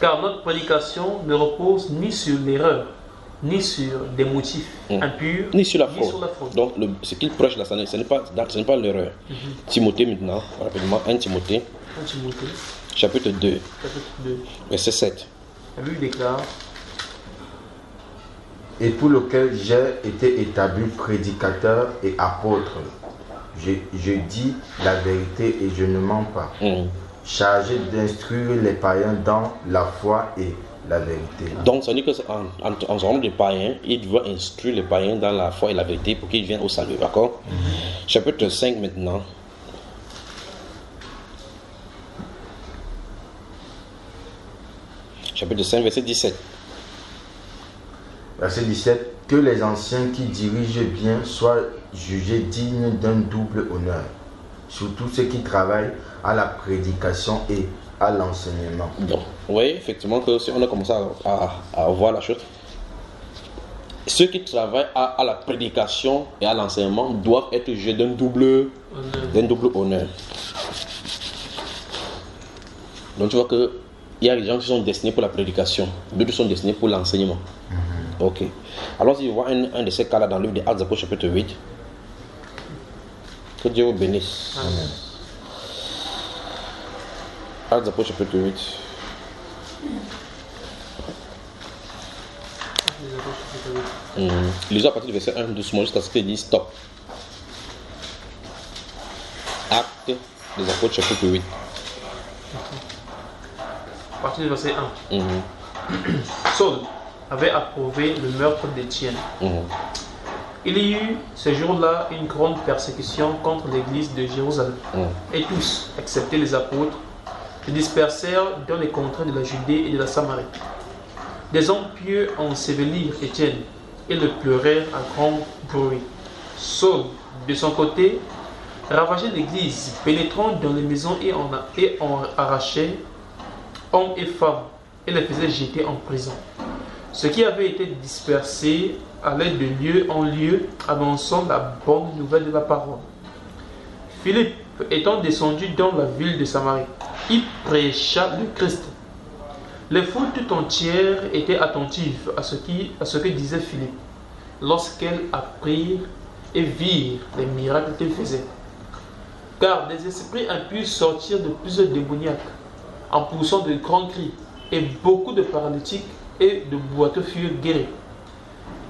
Car notre prédication ne repose ni sur l'erreur, ni sur des motifs impurs, ni sur la fraude. Donc, ce qu'il prêche là, ce n'est pas l'erreur. Timothée maintenant, rapidement, 1 Timothée. Chapitre 2. Verset 7. La Bible déclare, et pour lequel j'ai été établi prédicateur et apôtre. Je dis la vérité et je ne mens pas. Chargé d'instruire les païens dans la foi et la vérité. Donc, ça veut dire qu'en ce moment de païens, il doit instruire les païens dans la foi et la vérité pour qu'ils viennent au salut, d'accord? Chapitre 5 maintenant. Chapitre 5, verset 17. Verset 17. Que les anciens qui dirigent bien soient jugés dignes d'un double honneur. Surtout ceux qui travaillent à la prédication et à l'enseignement. Donc, oui, effectivement, que si on a commencé à voir la chose, ceux qui travaillent à la prédication et à l'enseignement doivent être jugés d'un double honneur. Donc, tu vois qu'il y a des gens qui sont destinés pour la prédication, d'autres sont destinés pour l'enseignement. Ok. Alors, si vous voyez un de ces cas-là dans le livre des Actes des Apôtres, chapitre 8, que Dieu vous bénisse. Amen. Actes des Apôtres, chapitre 8. Lisons à partir du verset 1 doucement jusqu'à ce qu'il dise stop. Actes des Apôtres, chapitre 8. à partir du verset 1. Saul avait approuvé le meurtre d'Étienne. Il y eut ce jour-là une grande persécution contre l'église de Jérusalem. Et tous, excepté les apôtres, se dispersèrent dans les contrées de la Judée et de la Samarie. Des hommes pieux ensevelirent Étienne et le pleurèrent à grand bruit. Saul, de son côté, ravageait l'église, pénétrant dans les maisons et en arrachait hommes et femmes et les faisait jeter en prison. Ceux qui avaient été dispersés allaient de lieu en lieu, annonçant la bonne nouvelle de la parole. Philippe, étant descendu dans la ville de Samarie, il prêcha le Christ. Les foules tout entières étaient attentives à ce que disait Philippe, lorsqu'elles apprirent et virent les miracles qu'il faisait. Car des esprits impurs sortirent de plusieurs démoniaques, en poussant de grands cris, et beaucoup de paralytiques et de boiteux furent guéris.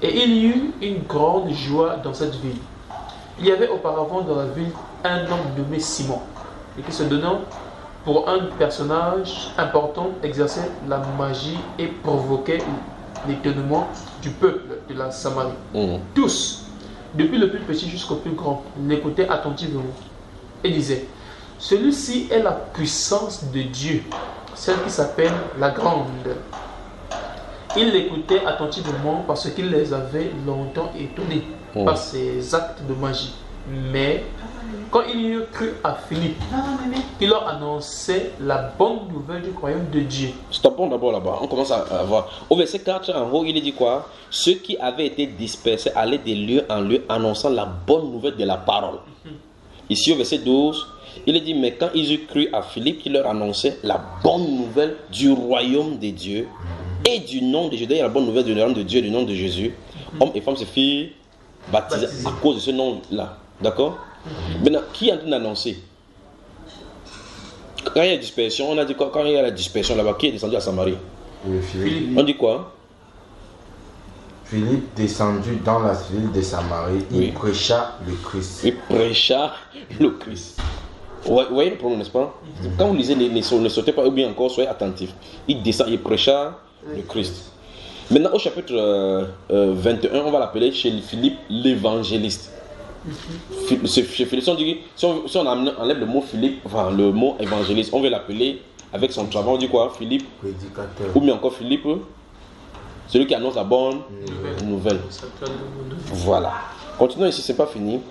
Et il y eut une grande joie dans cette ville. Il y avait auparavant dans la ville un homme nommé Simon, et qui se donnant pour un personnage important exerçait la magie et provoquait l'étonnement du peuple de la Samarie. Tous, depuis le plus petit jusqu'au plus grand, l'écoutaient attentivement et disaient: celui-ci est la puissance de Dieu, celle qui s'appelle la Grande. Ils l'écoutaient attentivement parce qu'il les avait longtemps étonnés par ses actes de magie. Mais Quand il eut cru à Philippe, il leur annonçait la bonne nouvelle du royaume de Dieu. Stoppons d'abord là-bas, on commence à voir. Au verset 4 en haut, il est dit quoi? Ceux qui avaient été dispersés allaient de lieu en lieu annonçant la bonne nouvelle de la parole. Ici au verset 12, il est dit, mais quand ils eurent cru à Philippe, il leur annonçait la bonne nouvelle du royaume de Dieu et du nom de Jésus. Il y a la bonne nouvelle du royaume de Dieu et du nom de Jésus. Hommes et femmes se firent baptisés à cause de ce nom-là. D'accord? Maintenant, qui est en train d'annoncer? Quand il y a la dispersion, on a dit quoi? Quand il y a la dispersion là-bas, qui est descendu à Samarie? Philippe. On dit quoi? Philippe descendu dans la ville de Samarie, il prêcha le Christ. Il prêcha le Christ. Vous voyez le problème, n'est-ce pas? Quand vous lisez, ne sautez pas, ou bien encore, soyez attentifs. Il descend, il prêcha le Christ. Maintenant, au chapitre 21, on va l'appeler chez Philippe l'évangéliste. Chez Philippe, si on enlève le mot Philippe, enfin le mot évangéliste, on va l'appeler avec son travail, on dit quoi? Philippe, prédicateur. Ou bien encore Philippe, celui qui annonce la bonne nouvelle. Voilà. Continuons ici, c'est pas fini.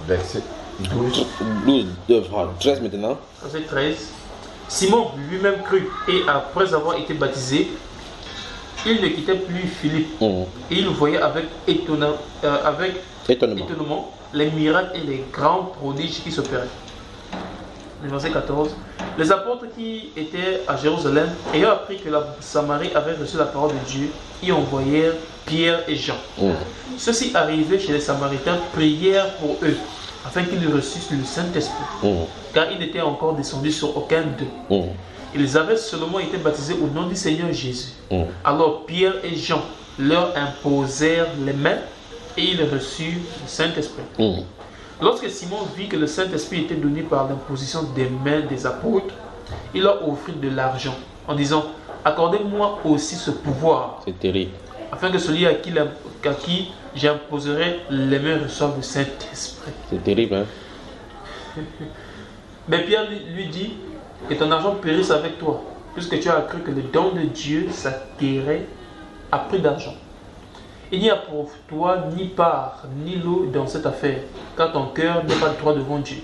Verset 13 maintenant. Verset 13. Simon lui-même crut et après avoir été baptisé, il ne quittait plus Philippe. Et il voyait avec étonnement les miracles et les grands prodiges qui s'opéraient. Verset 14. Les apôtres qui étaient à Jérusalem, ayant appris que la Samarie avait reçu la parole de Dieu, y envoyèrent Pierre et Jean. Ceux-ci arrivés chez les Samaritains prièrent pour eux, afin qu'ils reçussent le Saint-Esprit, car ils n'étaient encore descendus sur aucun d'eux. Ils avaient seulement été baptisés au nom du Seigneur Jésus. Alors Pierre et Jean leur imposèrent les mains et ils reçurent le Saint-Esprit. Lorsque Simon vit que le Saint-Esprit était donné par l'imposition des mains des apôtres, il leur offrit de l'argent en disant, accordez-moi aussi ce pouvoir. C'est terrible. Afin que celui à qui j'imposerai les mains reçoive le Saint-Esprit. C'est terrible, hein? Mais Pierre lui dit, que ton argent périsse avec toi, puisque tu as cru que le don de Dieu s'acquérait à prix d'argent. Il n'y a pour toi ni part ni lot dans cette affaire, car ton cœur n'est pas droit devant Dieu.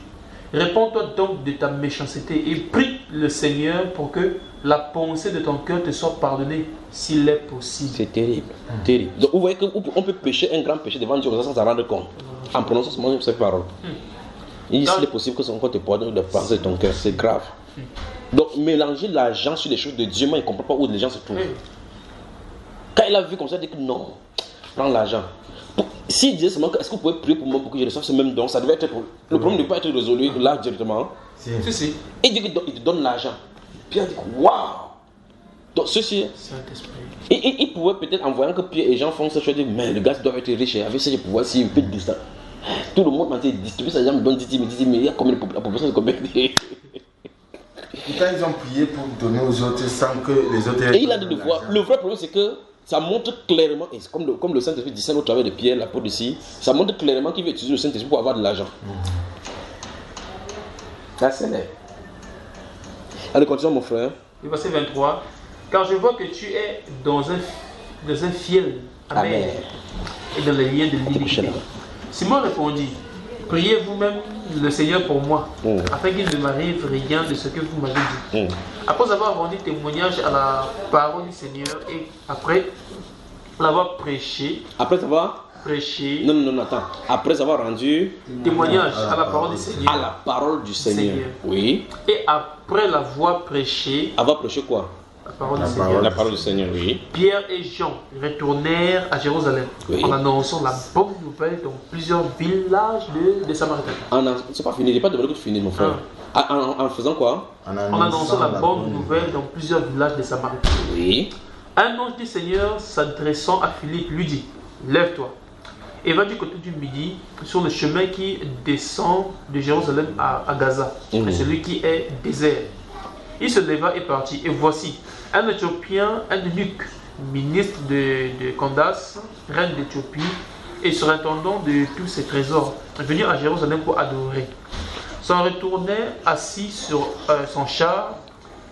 Réponds-toi donc de ta méchanceté et prie le Seigneur pour que la pensée de ton cœur te soit pardonnée, s'il est possible. C'est terrible, terrible. Donc vous voyez qu'on peut pécher un grand péché devant Dieu sans s'en rendre compte, en prononçant seulement ces paroles. Il dit s'il est possible que son cœur te pardonne de penser de ton cœur, c'est grave. Donc mélanger l'argent sur les choses de Dieu, moi il ne comprend pas où les gens se trouvent. Quand il a vu comme ça, il dit que non, prends l'argent. S'il disait seulement, est-ce que vous pouvez prier pour moi pour que je reçoive ce même don, ça devait être pour... Le problème ne peut pas être résolu là directement. Si. Il dit qu'il te donne l'argent. Pierre dit waouh. Donc ceci, il pouvait peut-être en voyant que Pierre et Jean font cette chose, dire mais le gars doit être riche, avec ce pouvoir, s'il peut dire ça. Tout le monde m'a dit distribuer ça, les gens me donnent 10 000, mais il y a combien de la population, c'est combien? Pourtant ils ont prié pour donner aux autres sans que les autres... Et il a dit de voir. Le vrai problème c'est que ça montre clairement, et comme le Saint-Esprit discerne au travers de Pierre, l'apôtre ici, ça montre clairement qu'il veut utiliser le Saint-Esprit pour avoir de l'argent. Ça c'est vrai. Allez, continue mon frère. Le verset 23. Car je vois que tu es dans un fiel amer et dans les liens de l'iniquité. Simon répondit, priez vous-même le Seigneur pour moi, afin qu'il ne m'arrive rien de ce que vous m'avez dit. Après avoir rendu témoignage à la parole du Seigneur et après l'avoir prêché. Après avoir prêché. Non, attends. Après avoir rendu témoignage à la parole du Seigneur. À la parole du Seigneur. Oui. Et après l'avoir prêché. Avoir prêché quoi? La parole du Seigneur, oui. Pierre et Jean retournèrent à Jérusalem en annonçant la bonne nouvelle dans plusieurs villages de Samaritains. C'est pas fini, il n'est pas devenu fini, mon frère. En faisant quoi? En annonçant la bonne nouvelle dans plusieurs villages de Samaritains. Oui. Un ange du Seigneur s'adressant à Philippe lui dit, lève-toi et va du côté du midi sur le chemin qui descend de Jérusalem à Gaza, celui qui est désert. Il se leva et partit, et voici, un Éthiopien, un eunuque, ministre de Candace, reine d'Éthiopie, et surintendant de tous ses trésors, venu à Jérusalem pour adorer. S'en retournait assis sur son char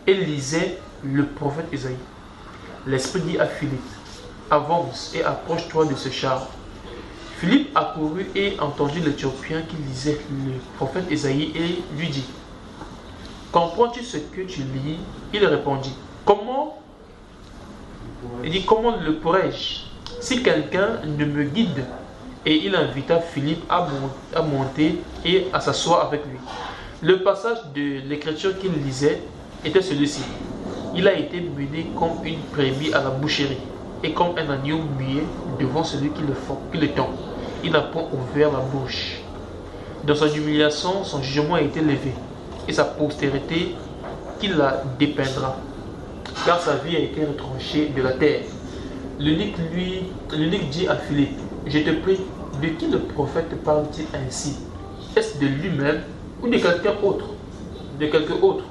et lisait le prophète Isaïe. L'Esprit dit à Philippe, avance et approche-toi de ce char. Philippe accourut et entendit l'Éthiopien qui lisait le prophète Ésaïe et lui dit: comprends-tu ce que tu lis? Il répondit: comment? Il dit: comment le pourrais-je si quelqu'un ne me guide? Et il invita Philippe à monter et à s'asseoir avec lui. Le passage de l'écriture qu'il lisait était celui-ci: il a été mené comme une brebis à la boucherie, et comme un agneau muet devant celui qui le tend. Il n'a point ouvert la bouche. Dans son humiliation, son jugement a été levé, et sa postérité qui la dépeindra, car sa vie a été retranchée de la terre. L'eunuque dit à Philippe: je te prie, de qui le prophète parle-t-il ainsi? Est-ce de lui-même ou de quelqu'un autre? De quelqu'un autre.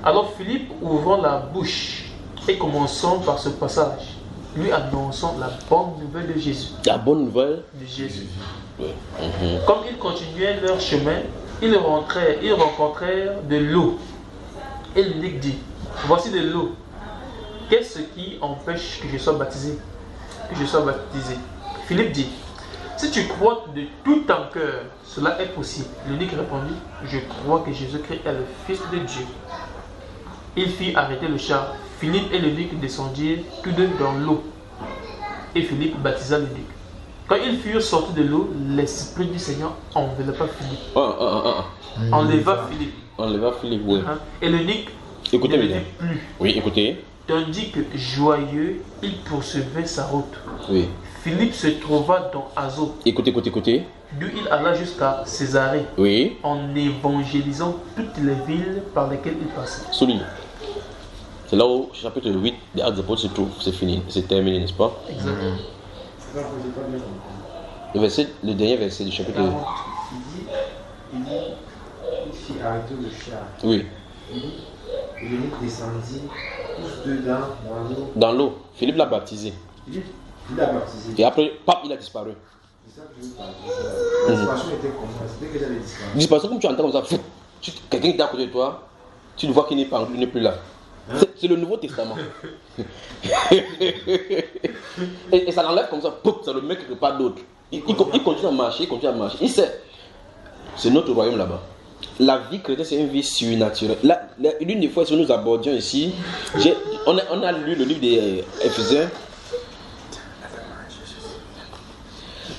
Alors Philippe, ouvrant la bouche et commençant par ce passage, lui annonçant la bonne nouvelle de Jésus. La bonne nouvelle de Jésus. Oui. Comme ils continuaient leur chemin, ils rencontrèrent de l'eau. Et l'eunuque dit: voici de l'eau. Qu'est-ce qui empêche que je sois baptisé? Philippe dit: si tu crois de tout ton cœur, cela est possible. L'eunuque répondit: je crois que Jésus-Christ est le Fils de Dieu. Il fit arrêter le char. Philippe et l'eunuque descendirent tous deux dans l'eau. Et Philippe baptisa l'eunuque. Quand ils furent sortis de l'eau, l'Esprit du Seigneur enveloppa Philippe. Enleva Philippe, oui. Et l'eunuque Écoutez ne bien. vit plus. Oui, écoutez. Tandis que, joyeux, il poursuivait sa route. Oui. Philippe se trouva dans Azote, Écoutez. d'où il alla jusqu'à Césarée, Oui. en évangélisant toutes les villes par lesquelles il passait. Souligne. C'est là où chapitre 8 des Actes des Apôtres se trouve. C'est fini, c'est terminé, n'est-ce pas? Exactement. Le dernier verset du chapitre 8. Il fit arrêter le char. Oui. Et l'eunuque descendit, tous deux dans l'eau. Dans l'eau. Philippe l'a baptisé. Il l'a baptisé. Et après, pap, il a disparu. C'est ça que je veux parler. La disparition était comment? C'était que j'avais disparu. Disparition, comme tu entends comme ça, quelqu'un qui est à côté de toi, tu le vois qu'il n'est plus là. C'est le Nouveau Testament. et ça l'enlève comme ça, ça le met quelque part d'autre. Il continue à marcher, Il sait. C'est notre royaume là-bas. La vie chrétienne, c'est une vie surnaturelle. L'une des fois, si nous abordions ici, on a lu le livre des Éphésiens.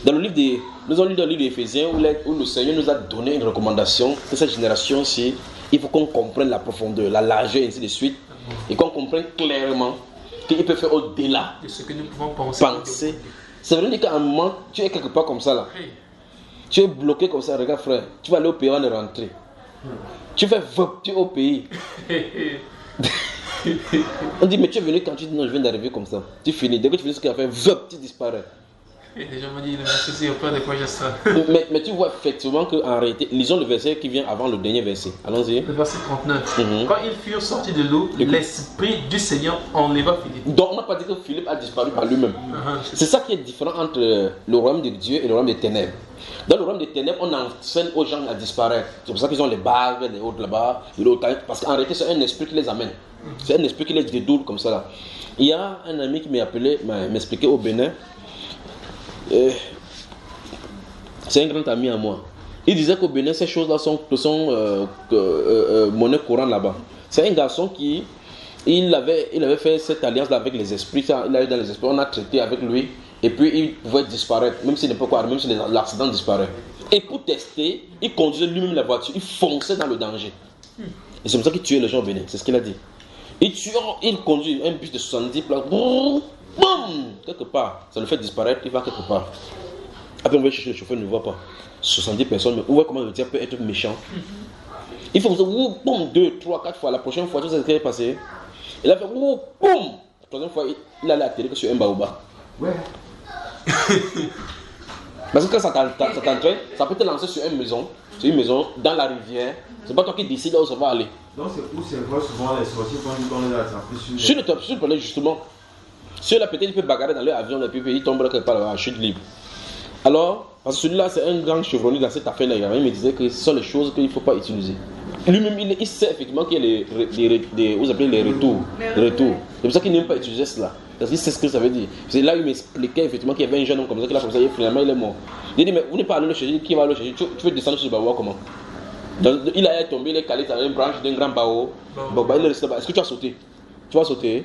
Dans le livre nous avons lu dans le livre des Éphésiens où le Seigneur nous a donné une recommandation que cette génération-ci, il faut qu'on comprenne la profondeur, la largeur et ainsi de suite, et qu'on comprenne clairement qu'il peut faire au-delà de ce que nous pouvons penser. C'est vrai qu'à un moment, tu es quelque part comme ça là. Tu es bloqué comme ça, regarde frère, tu vas aller au pays avant de rentrer. Tu fais vop, tu es au pays. On dit, mais tu es venu quand tu dis non, je viens d'arriver comme ça. Tu finis, dès que tu finis ce qu'il a fait, vop, tu disparais. Et les gens m'ont dit, c'est au peur de quoi j'ai ça. mais tu vois effectivement qu'en réalité, lisons le verset qui vient avant le dernier verset. Allons-y. Le verset 39. Quand ils furent sortis de l'eau, l'Esprit du Seigneur enleva Philippe. Donc on n'a pas dit que Philippe a disparu par lui-même. C'est ça qui est différent entre le royaume de Dieu et le royaume des ténèbres. Dans le royaume des ténèbres, on enseigne aux gens à disparaître. C'est pour ça qu'ils ont les bagues, les autres là-bas, parce qu'en réalité, c'est un esprit qui les amène. C'est un esprit qui les détourne comme ça là. Il y a un ami qui m'a appelé, m'expliqué au Bénin. C'est un grand ami à moi. Il disait qu'au Bénin, ces choses-là sont monnaie courante là-bas. C'est un garçon qui il avait fait cette alliance-là avec les esprits. Il allait dans les esprits, on a traité avec lui. Et puis il pouvait disparaître, même si n'importe quoi, même si l'accident disparaît. Et pour tester, il conduisait lui-même la voiture, il fonçait dans le danger. Et c'est comme ça qu'il tuait les gens au Bénin, c'est ce qu'il a dit. Il conduit un bus de 70 places, boum, quelque part, ça le fait disparaître, il va quelque part. Après on va chercher le chauffeur, il ne voit pas. 70 personnes, mais où voit comment le diable peut être méchant. Il faut que ça, boum, 2, 3, 4 fois, la prochaine fois, tout ce qui est passé. Il a fait, boum, la troisième fois, il allait atterrir sur un baobab. Ouais. Parce que quand ça t'entraîne, ça peut te lancer sur une maison, dans la rivière. C'est pas toi qui décides où ça va aller. Donc c'est où c'est vrai souvent les sorties quand on les attrape sur le top, sur le palais justement. Celui-là peut-être il peut bagarrer dans l'avion et puis il tombe quelque part à chute libre. Alors, parce que celui-là c'est un grand chevronné dans cette affaire-là, il me disait que ce sont les choses qu'il ne faut pas utiliser. Lui-même il sait effectivement qu'il y a les retours. C'est pour ça qu'il n'aime pas utiliser cela. Parce qu'il sait ce que ça veut dire. C'est là où il m'expliquait effectivement qu'il y avait un jeune homme comme ça, qu'il a comme ça, et finalement il est mort. Il dit, mais vous n'êtes pas allé le chercher, qui va le chercher? Tu veux descendre sur le baobab comment? Donc, il est tombé, il est calé dans une branche d'un grand baobab. Il est resté là-bas. Est-ce que tu as sauté? Tu vas sauter?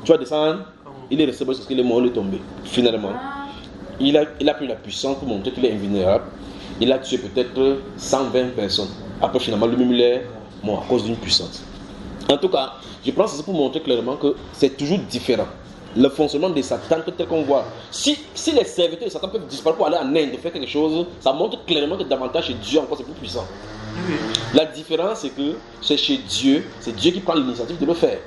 Tu vas descendre? Il est resté là parce qu'il est mort, il est tombé. Finalement, il a pris la puissance pour montrer qu'il est invulnérable. Il a tué peut-être 120 personnes. Après, finalement, lui-même, il est mort à cause d'une puissance. En tout cas, je pense que c'est pour montrer clairement que c'est toujours différent. Le fonctionnement de Satan, tel qu'on voit. Si les serviteurs de Satan peuvent disparaître pour aller en Inde faire quelque chose, ça montre clairement que davantage chez Dieu encore c'est plus puissant. La différence, c'est que c'est chez Dieu, c'est Dieu qui prend l'initiative de le faire.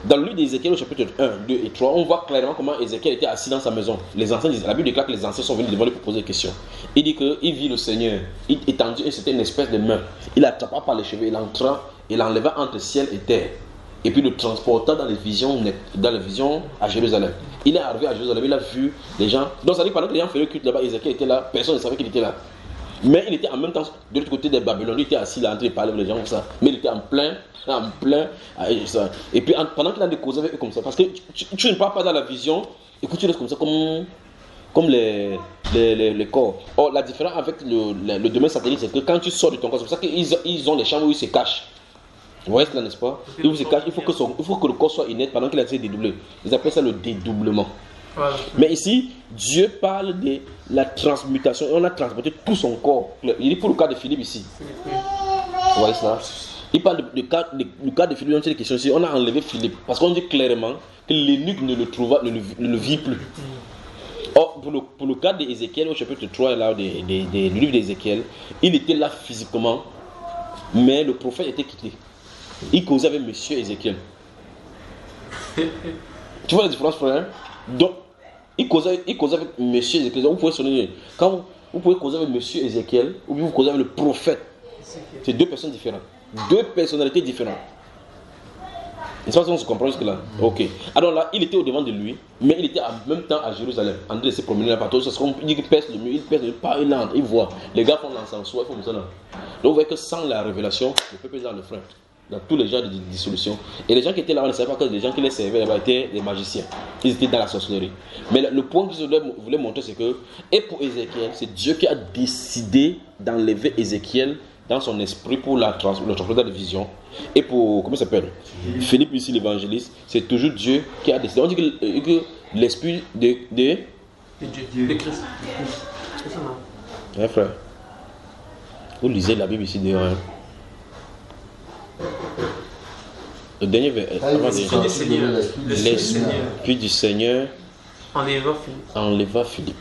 Dans le livre d'Ézéchiel, au chapitre 1, 2 et 3, on voit clairement comment Ézéchiel était assis dans sa maison. Les anciens, la Bible déclare que les anciens sont venus devant lui pour poser des questions. Il dit qu'il vit le Seigneur, il étendu, et c'était une espèce de main. Il l'attrapa par les cheveux, il entra, il l'enleva entre ciel et terre. Et puis le transporta dans les visions à Jérusalem. Il est arrivé à Jérusalem, il a vu les gens. Donc ça dit que pendant que les gens faisaient le culte là-bas, Ézéchiel était là, personne ne savait qu'il était là. Mais il était en même temps de l'autre côté des Babyloniens, il était assis là en train de parler avec les gens comme ça. Mais il était en plein. Et puis pendant qu'il a causé avec eux comme ça, parce que tu ne parles pas dans la vision, et que tu restes comme ça, comme les corps. Or, la différence avec le domaine satanique, c'est que quand tu sors de ton corps, c'est pour ça qu'ils ont les chambres où ils se cachent. Vous voyez cela, n'est-ce pas? Il faut que le corps soit inerte pendant qu'il a été dédoublé. Ils appellent ça le dédoublement. Voilà. Mais ici, Dieu parle de la transmutation. Et on a transporté tout son corps. Il dit pour le cas de Philippe ici. Vous voyez cela? Il parle du cas de Philippe. On a des questions ici. On a enlevé Philippe. Parce qu'on dit clairement que l'eunuque ne le vit plus. Or, pour le cas d'Ézéchiel, au chapitre 3 là, du livre d'Ézéchiel, il était là physiquement, mais le prophète était quitté. Il causait avec monsieur Ézéchiel. Tu vois la différence, frère? Donc, il causait avec monsieur Ézéchiel. Vous pouvez sonner. Quand vous pouvez causer avec monsieur Ézéchiel, ou bien vous causez avec le prophète. C'est deux personnes différentes. Deux personnalités différentes. Est-ce que on se comprend jusque là? Ok. Alors là, il était au devant de lui, mais il était en même temps à Jérusalem, en train de se promener là partout. C'est ce qu'on dit qu'il pèse le mur, il pèse le pas, il entre, il voit. Les gars font l'encens, il faut comme ça là. Donc vous voyez que sans la révélation, le peuple est dans le frein. Dans tous les genres de dissolution. Et les gens qui étaient là, on ne savait pas que les gens qui les servaient là-bas étaient des magiciens. Ils étaient dans la sorcellerie. Mais le point que je voulais montrer, c'est que, et pour Ézéchiel, c'est Dieu qui a décidé d'enlever Ézéchiel dans son esprit pour le transporter dans la vision. Et pour, comment ça s'appelle? Philippe, ici, l'évangéliste, c'est toujours Dieu qui a décidé. On dit que l'esprit de Christ. Ouais, frère. Vous lisez la Bible ici dehors. Hein? Le dernier l'esprit du Seigneur enleva Philippe.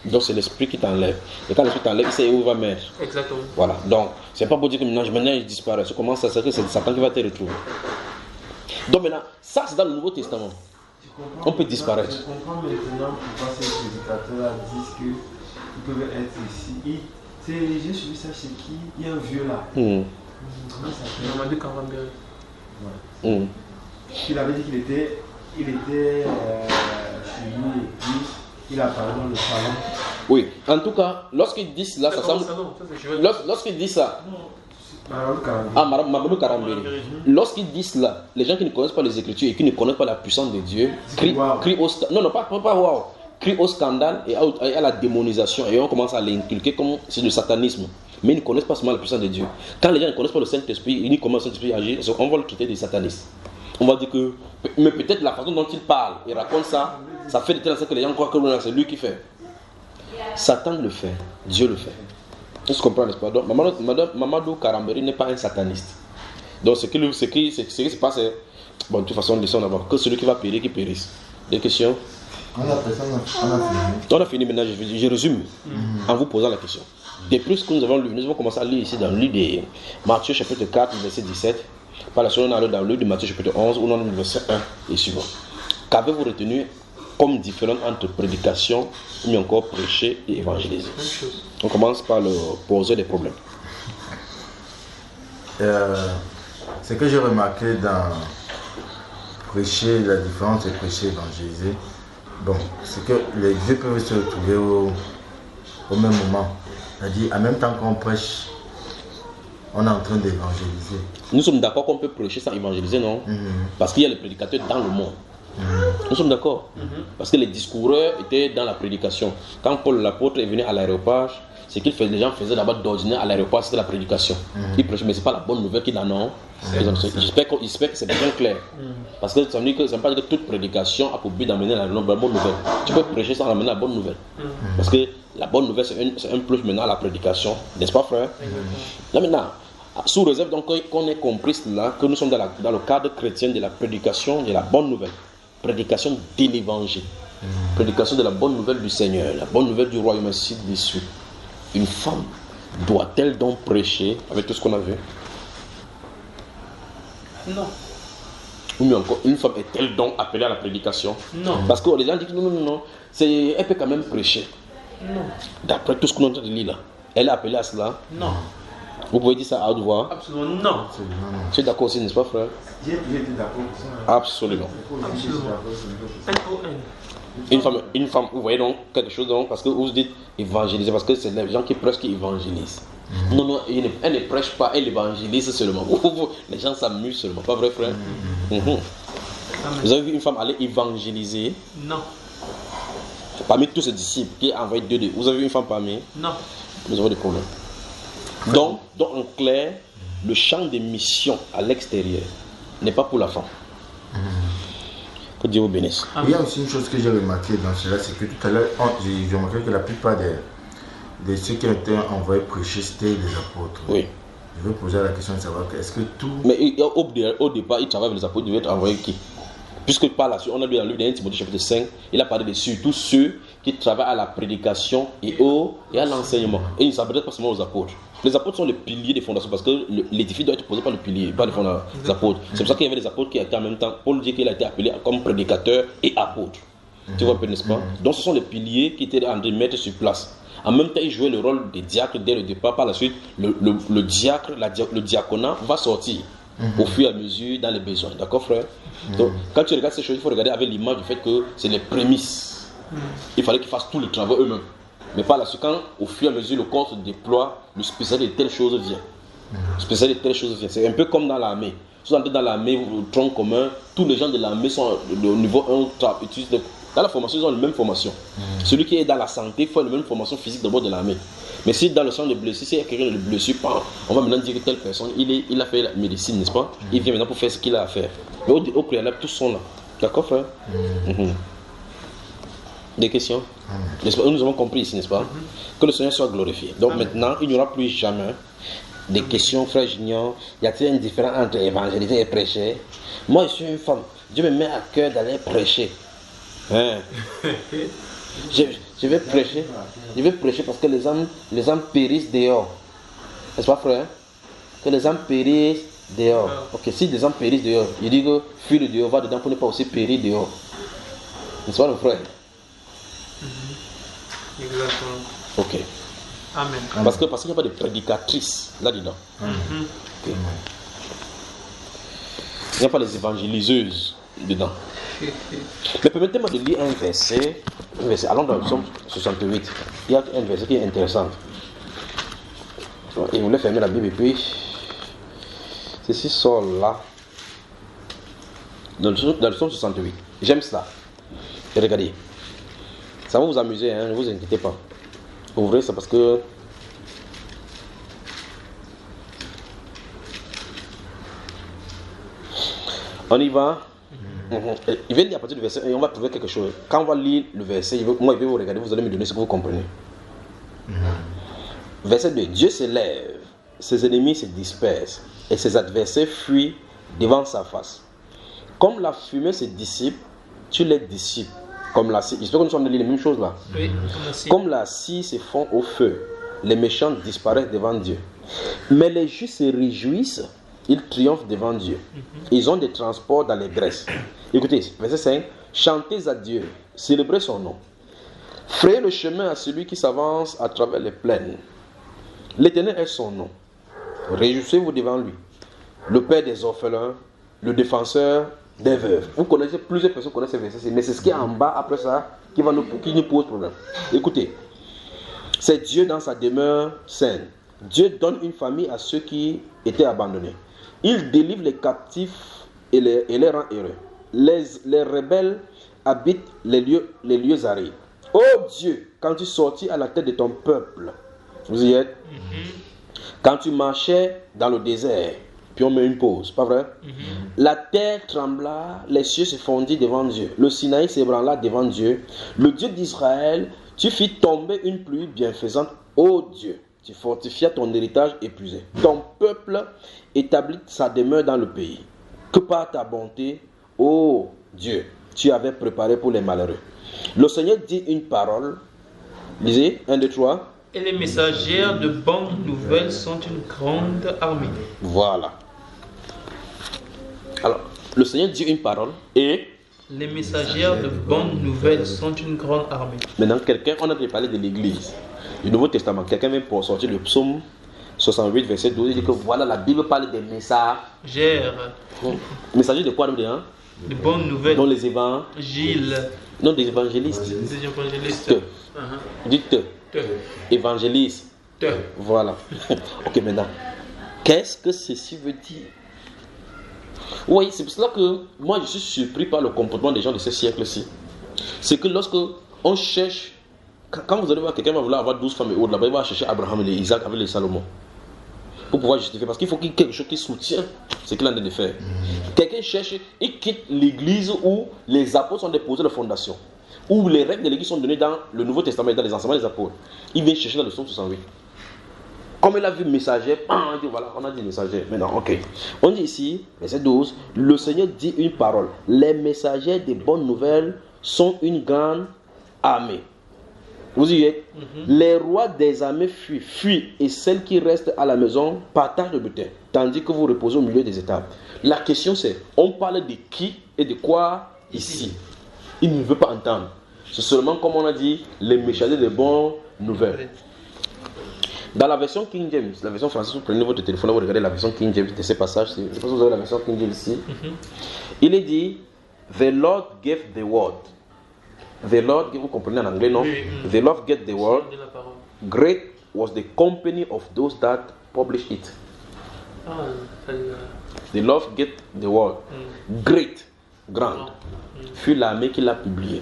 Donc c'est l'esprit qui t'enlève. Et quand l'esprit t'enlève, il sait où il va mettre. Exactement. Voilà. Donc c'est pas pour dire que maintenant il disparaît. Ça commence à se dire que c'est Satan qui va te retrouver. Donc maintenant, ça c'est dans le Nouveau Testament. On peut disparaître. Je comprends maintenant pourquoi ces prédicateurs disent qu'ils peuvent être ici. J'ai suivi ça chez qui? Il y a un vieux là. Comment ça s'appelle? Mamadou Karambéry. Ouais. Il avait dit qu'il était chez lui et puis il a parlé dans le salon. Oui, en tout cas, lorsqu'ils disent là, ça semble. Lorsqu'ils disent ça. Mamadou Karambéry. Lorsqu'ils disent là, les gens qui ne connaissent pas les Écritures et qui ne connaissent pas la puissance de Dieu crient au scandale. Non, pas wow. Crient au scandale et à la démonisation. Et on commence à l'inculquer comme c'est le satanisme. Mais ils ne connaissent pas seulement la puissance de Dieu. Quand les gens ne connaissent pas le Saint-Esprit, ils disent comment le Saint-Esprit agit, on va le traiter des satanistes. On va dire que. Mais peut-être la façon dont il parle et raconte ça, ça fait de telle sorte que les gens croient que c'est lui qui fait. Satan le fait, Dieu le fait. On se comprend, n'est-ce pas? Donc, Mamadou Karambéry n'est pas un sataniste. Donc, ce qui se passe, c'est. Bon, de toute façon, laissons d'abord. Que celui qui va périr, qui périsse. Des questions? On a fini. On a fini maintenant, je résume en vous posant la question. Depuis ce que nous avons lu, nous avons commencé à lire ici dans le livre de Matthieu chapitre 4, verset 17. Par la suite, on a lu dans le livre de Matthieu chapitre 11, où on a le verset 1 et suivant. Qu'avez-vous retenu comme différence entre prédication, mais encore prêcher et évangéliser? On commence par le poser des problèmes. Ce que j'ai remarqué dans prêcher, la différence entre prêcher et évangéliser, bon, c'est que les deux peuvent se retrouver au même moment. C'est-à-dire, en même temps qu'on prêche, on est en train d'évangéliser. Nous sommes d'accord qu'on peut prêcher sans évangéliser, non? Parce qu'il y a les prédicateurs dans le monde. Nous sommes d'accord. Parce que les discoureurs étaient dans la prédication. Quand Paul l'apôtre est venu à l'aéroport, ce qu'il faisait, les gens faisaient d'abord d'ordinaire à l'aéroport, c'était la prédication. Ils prêchaient, mais ce n'est pas la bonne nouvelle qu'ils en ont. J'espère que c'est bien clair. Parce que ça veut dire que ça ne veut pas dire que toute prédication a pour but d'amener la bonne nouvelle. Tu peux prêcher sans amener la bonne nouvelle. Parce que la bonne nouvelle, c'est un plus maintenant à la prédication. N'est-ce pas, frère? Là maintenant, sous réserve donc qu'on ait compris cela, que nous sommes dans le cadre chrétien de la prédication de la bonne nouvelle. Prédication de l'évangile. Prédication de la bonne nouvelle du Seigneur, la bonne nouvelle du royaume ainsi de suite. Une femme doit-elle donc prêcher avec tout ce qu'on a vu? Non. Ou mieux encore, une femme est-elle donc appelée à la prédication? Non. Parce que les gens disent que non. Elle peut quand même prêcher. Non. D'après tout ce qu'on a dit là. Elle est appelée à cela? Non. Vous pouvez dire ça à haute voix? Absolument non. Tu es d'accord aussi, n'est-ce pas, frère? J'ai été d'accord pour ça. Absolument. Absolument. Une femme, vous voyez donc quelque chose donc, parce que vous dites évangéliser, parce que c'est les gens qui prêchent qui évangélisent. Non, elle ne prêche pas, elle évangélise seulement. Les gens s'amusent seulement, pas vrai, frère? Vous avez vu une femme aller évangéliser? Non. Parmi tous ses disciples qui a envoyé deux, vous avez vu une femme parmi? Non. Nous avons des problèmes. Donc en clair, le champ de mission à l'extérieur n'est pas pour la femme. Que Dieu vous bénisse. Il y a aussi une chose que j'ai remarqué dans cela, c'est que tout à l'heure, j'ai remarqué que la plupart de ceux qui ont été envoyés prêcher, c'était des apôtres. Oui. Je veux poser la question de savoir est-ce que tout... Mais au départ, il travaille avec les apôtres, il devait être envoyé qui? Puisque par la suite, on a lu dans le livre de Timothée chapitre 5, il a parlé de surtout ceux qui travaillent à la prédication et à l'enseignement. Et il ne s'adresse pas seulement aux apôtres. Les apôtres sont les piliers des fondations parce que l'édifice doit être posé par le pilier, pas les apôtres. C'est pour ça qu'il y avait des apôtres qui étaient en même temps. Paul dit qu'il a été appelé comme prédicateur et apôtre. Tu vois un peu, n'est-ce pas? Donc ce sont les piliers qui étaient en train de mettre sur place. En même temps, ils jouaient le rôle des diacres dès le départ. Par la suite, le diacre, le diaconat va sortir au fur et à mesure dans les besoins. D'accord, frère? Donc, quand tu regardes ces choses, il faut regarder avec l'image du fait que c'est les prémices. Il fallait qu'ils fassent tout le travail eux-mêmes. Mais par la suite, quand au fur et à mesure le corps se déploie, le spécialiste de telle chose vient. Le spécialiste de telle chose vient. C'est un peu comme dans l'armée. Si vous entrez dans l'armée, au tronc commun, tous les gens de l'armée sont au niveau 1, dans la formation, ils ont la même formation. Celui qui est dans la santé fait la même formation physique d'abord de l'armée. Mais si dans le centre de blessure, s'il y a quelqu'un de blessure, on va maintenant dire que telle personne, il a fait la médecine, n'est-ce pas? Il vient maintenant pour faire ce qu'il a à faire. Mais au préalable, tous sont là. D'accord, frère? Des questions? Nous avons compris ici, n'est-ce pas? Que le Seigneur soit glorifié. Donc maintenant, il n'y aura plus jamais des questions, frère Junior. Y a-t-il une différence entre évangéliser et prêcher? Moi, je suis une femme. Dieu me met à cœur d'aller prêcher. Hein? Je vais prêcher. Je vais prêcher parce que les âmes périssent dehors. N'est-ce pas, frère? Que les âmes périssent dehors. Ok, si les âmes périssent dehors, il dit que fuis le dehors, va dedans pour ne pas aussi périr dehors. N'est-ce pas, le frère? Exactement. Ok. Amen. Parce qu'il n'y a pas de prédicatrice là-dedans. Okay. Il n'y a pas les évangéliseuses dedans. Mais permettez-moi de lire un verset. Allons dans le psaume 68. Il y a un verset qui est intéressant. Et vous voulez fermer la Bible et puis ceci sort là. Dans le psaume 68. J'aime cela. Et regardez. Ça va vous amuser, hein, ne vous inquiétez pas. Ouvrez ça parce que on y va. Il va lire à partir du verset et on va trouver quelque chose. Quand on va lire le verset, moi je vais vous regarder, vous allez me donner ce que vous comprenez. Verset 2. Dieu s'élève, ses ennemis se dispersent et ses adversaires fuient devant sa face. Comme la fumée se dissipe, tu les dissipes. Comme la scie. J'espère que nous sommes de lire les mêmes choses là. Oui, comme la scie se fond au feu, les méchants disparaissent devant Dieu. Mais les justes se réjouissent, ils triomphent devant Dieu. Ils ont des transports dans les graisses. Écoutez, verset 5. Chantez à Dieu, célébrez son nom. Frayez le chemin à celui qui s'avance à travers les plaines. L'Éternel est son nom. Réjouissez-vous devant lui. Le Père des orphelins, le défenseur des veuves. Vous connaissez, plusieurs personnes connaissent ces versets, mais c'est ce qui est en bas après ça qui nous pose problème. Écoutez, c'est Dieu dans sa demeure saine. Dieu donne une famille à ceux qui étaient abandonnés. Il délivre les captifs et les rend heureux. les rebelles habitent les lieux arides. Ô Dieu, quand tu sortis à la tête de ton peuple, vous y êtes? Quand tu marchais dans le désert, puis on met une pause, pas vrai? La terre trembla, les cieux se fondirent devant Dieu. Le Sinaï s'ébranla devant Dieu. Le Dieu d'Israël, tu fis tomber une pluie bienfaisante. Ô Dieu, tu fortifias ton héritage épuisé. Ton peuple établit sa demeure dans le pays. Que par ta bonté, ô Dieu, tu avais préparé pour les malheureux. Le Seigneur dit une parole. Lisez, 1, 2, 3. Et les messagères de bonnes nouvelles sont une grande armée. Voilà. Alors, le Seigneur dit une parole et... Les messagères de bonnes nouvelles sont une grande armée. Maintenant, on a parlé de l'Église, du Nouveau Testament. Quelqu'un vient pour sortir le psaume 68, verset 12. Il dit que voilà, la Bible parle des messagères. Messagers de quoi, nous disons? De bonnes nouvelles. Dont les évangiles. Non, des évangélistes. Des évangélistes. Dites évangéliste. Voilà. Ok, maintenant, qu'est-ce que ceci veut dire? Oui, c'est pour cela que moi je suis surpris par le comportement des gens de ce siècle-ci. C'est que lorsque on cherche, quand vous allez voir quelqu'un va vouloir avoir 12 femmes et autres, là-bas il va chercher Abraham et Isaac avec les Salomon. Pour pouvoir justifier, parce qu'il faut qu'il y ait quelque chose qui soutient ce qu'il a en train de faire. Quelqu'un cherche, il quitte l'église où les apôtres ont déposé la fondation, où les règles de l'église sont données dans le Nouveau Testament et dans les enseignements des apôtres. Il vient chercher dans le psaume 68. Comme il a vu messager, on dit voilà, on a dit messager. Maintenant, ok. On dit ici, verset 12, le Seigneur dit une parole. Les messagers des bonnes nouvelles sont une grande armée. Vous y êtes? Les rois des armées fuient et celles qui restent à la maison partagent le butin, tandis que vous reposez au milieu des étables. La question c'est, on parle de qui et de quoi ici? Il ne veut pas entendre. C'est seulement, comme on a dit, les messagers des bonnes nouvelles. Dans la version King James, la version française, vous prenez votre téléphone, vous regardez la version King James de ces passages. Je pense que vous avez la version King James ici. Il est dit, The Lord gave the word. The Lord, vous comprenez en anglais, non? The Lord gave the word. Great was the company of those that published it. The Lord gave the word. Great, grande, fut l'armée qui l'a publié.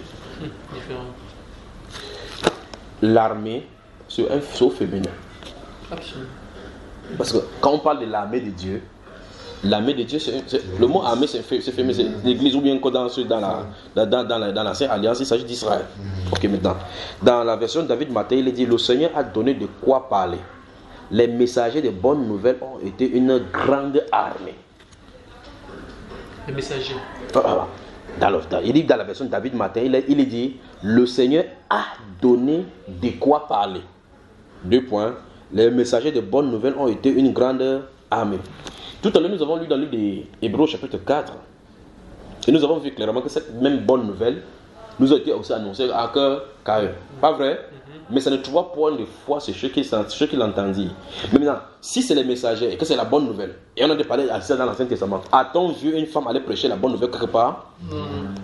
L'armée, c'est un faux féminin. Absolument. Parce que quand on parle de l'armée de Dieu, le mot armée c'est féminin, c'est l'église ou bien dans l'ancienne alliance, il s'agit d'Israël. Ok, maintenant, dans la version de David Matthieu, il est dit, le Seigneur a donné de quoi parler. Les messagers de bonnes nouvelles ont été une grande armée. Les messagers. Il dit dans la version de David Matthieu, il est dit, le Seigneur a donné de quoi parler. 2 points. Les messagers de bonnes nouvelles ont été une grande armée. Tout à l'heure, nous avons lu dans le livre des Hébreux, chapitre 4. Et nous avons vu clairement que cette même bonne nouvelle nous a été aussi annoncée à cœur qu'à eux. Pas vrai? Mais ça ne trouve pas point de foi chez ceux qui l'entendent. Mais maintenant, si c'est les messagers et que c'est la bonne nouvelle, et on a parlé à ça dans l'Ancien Testament, a-t-on vu une femme aller prêcher la bonne nouvelle quelque part?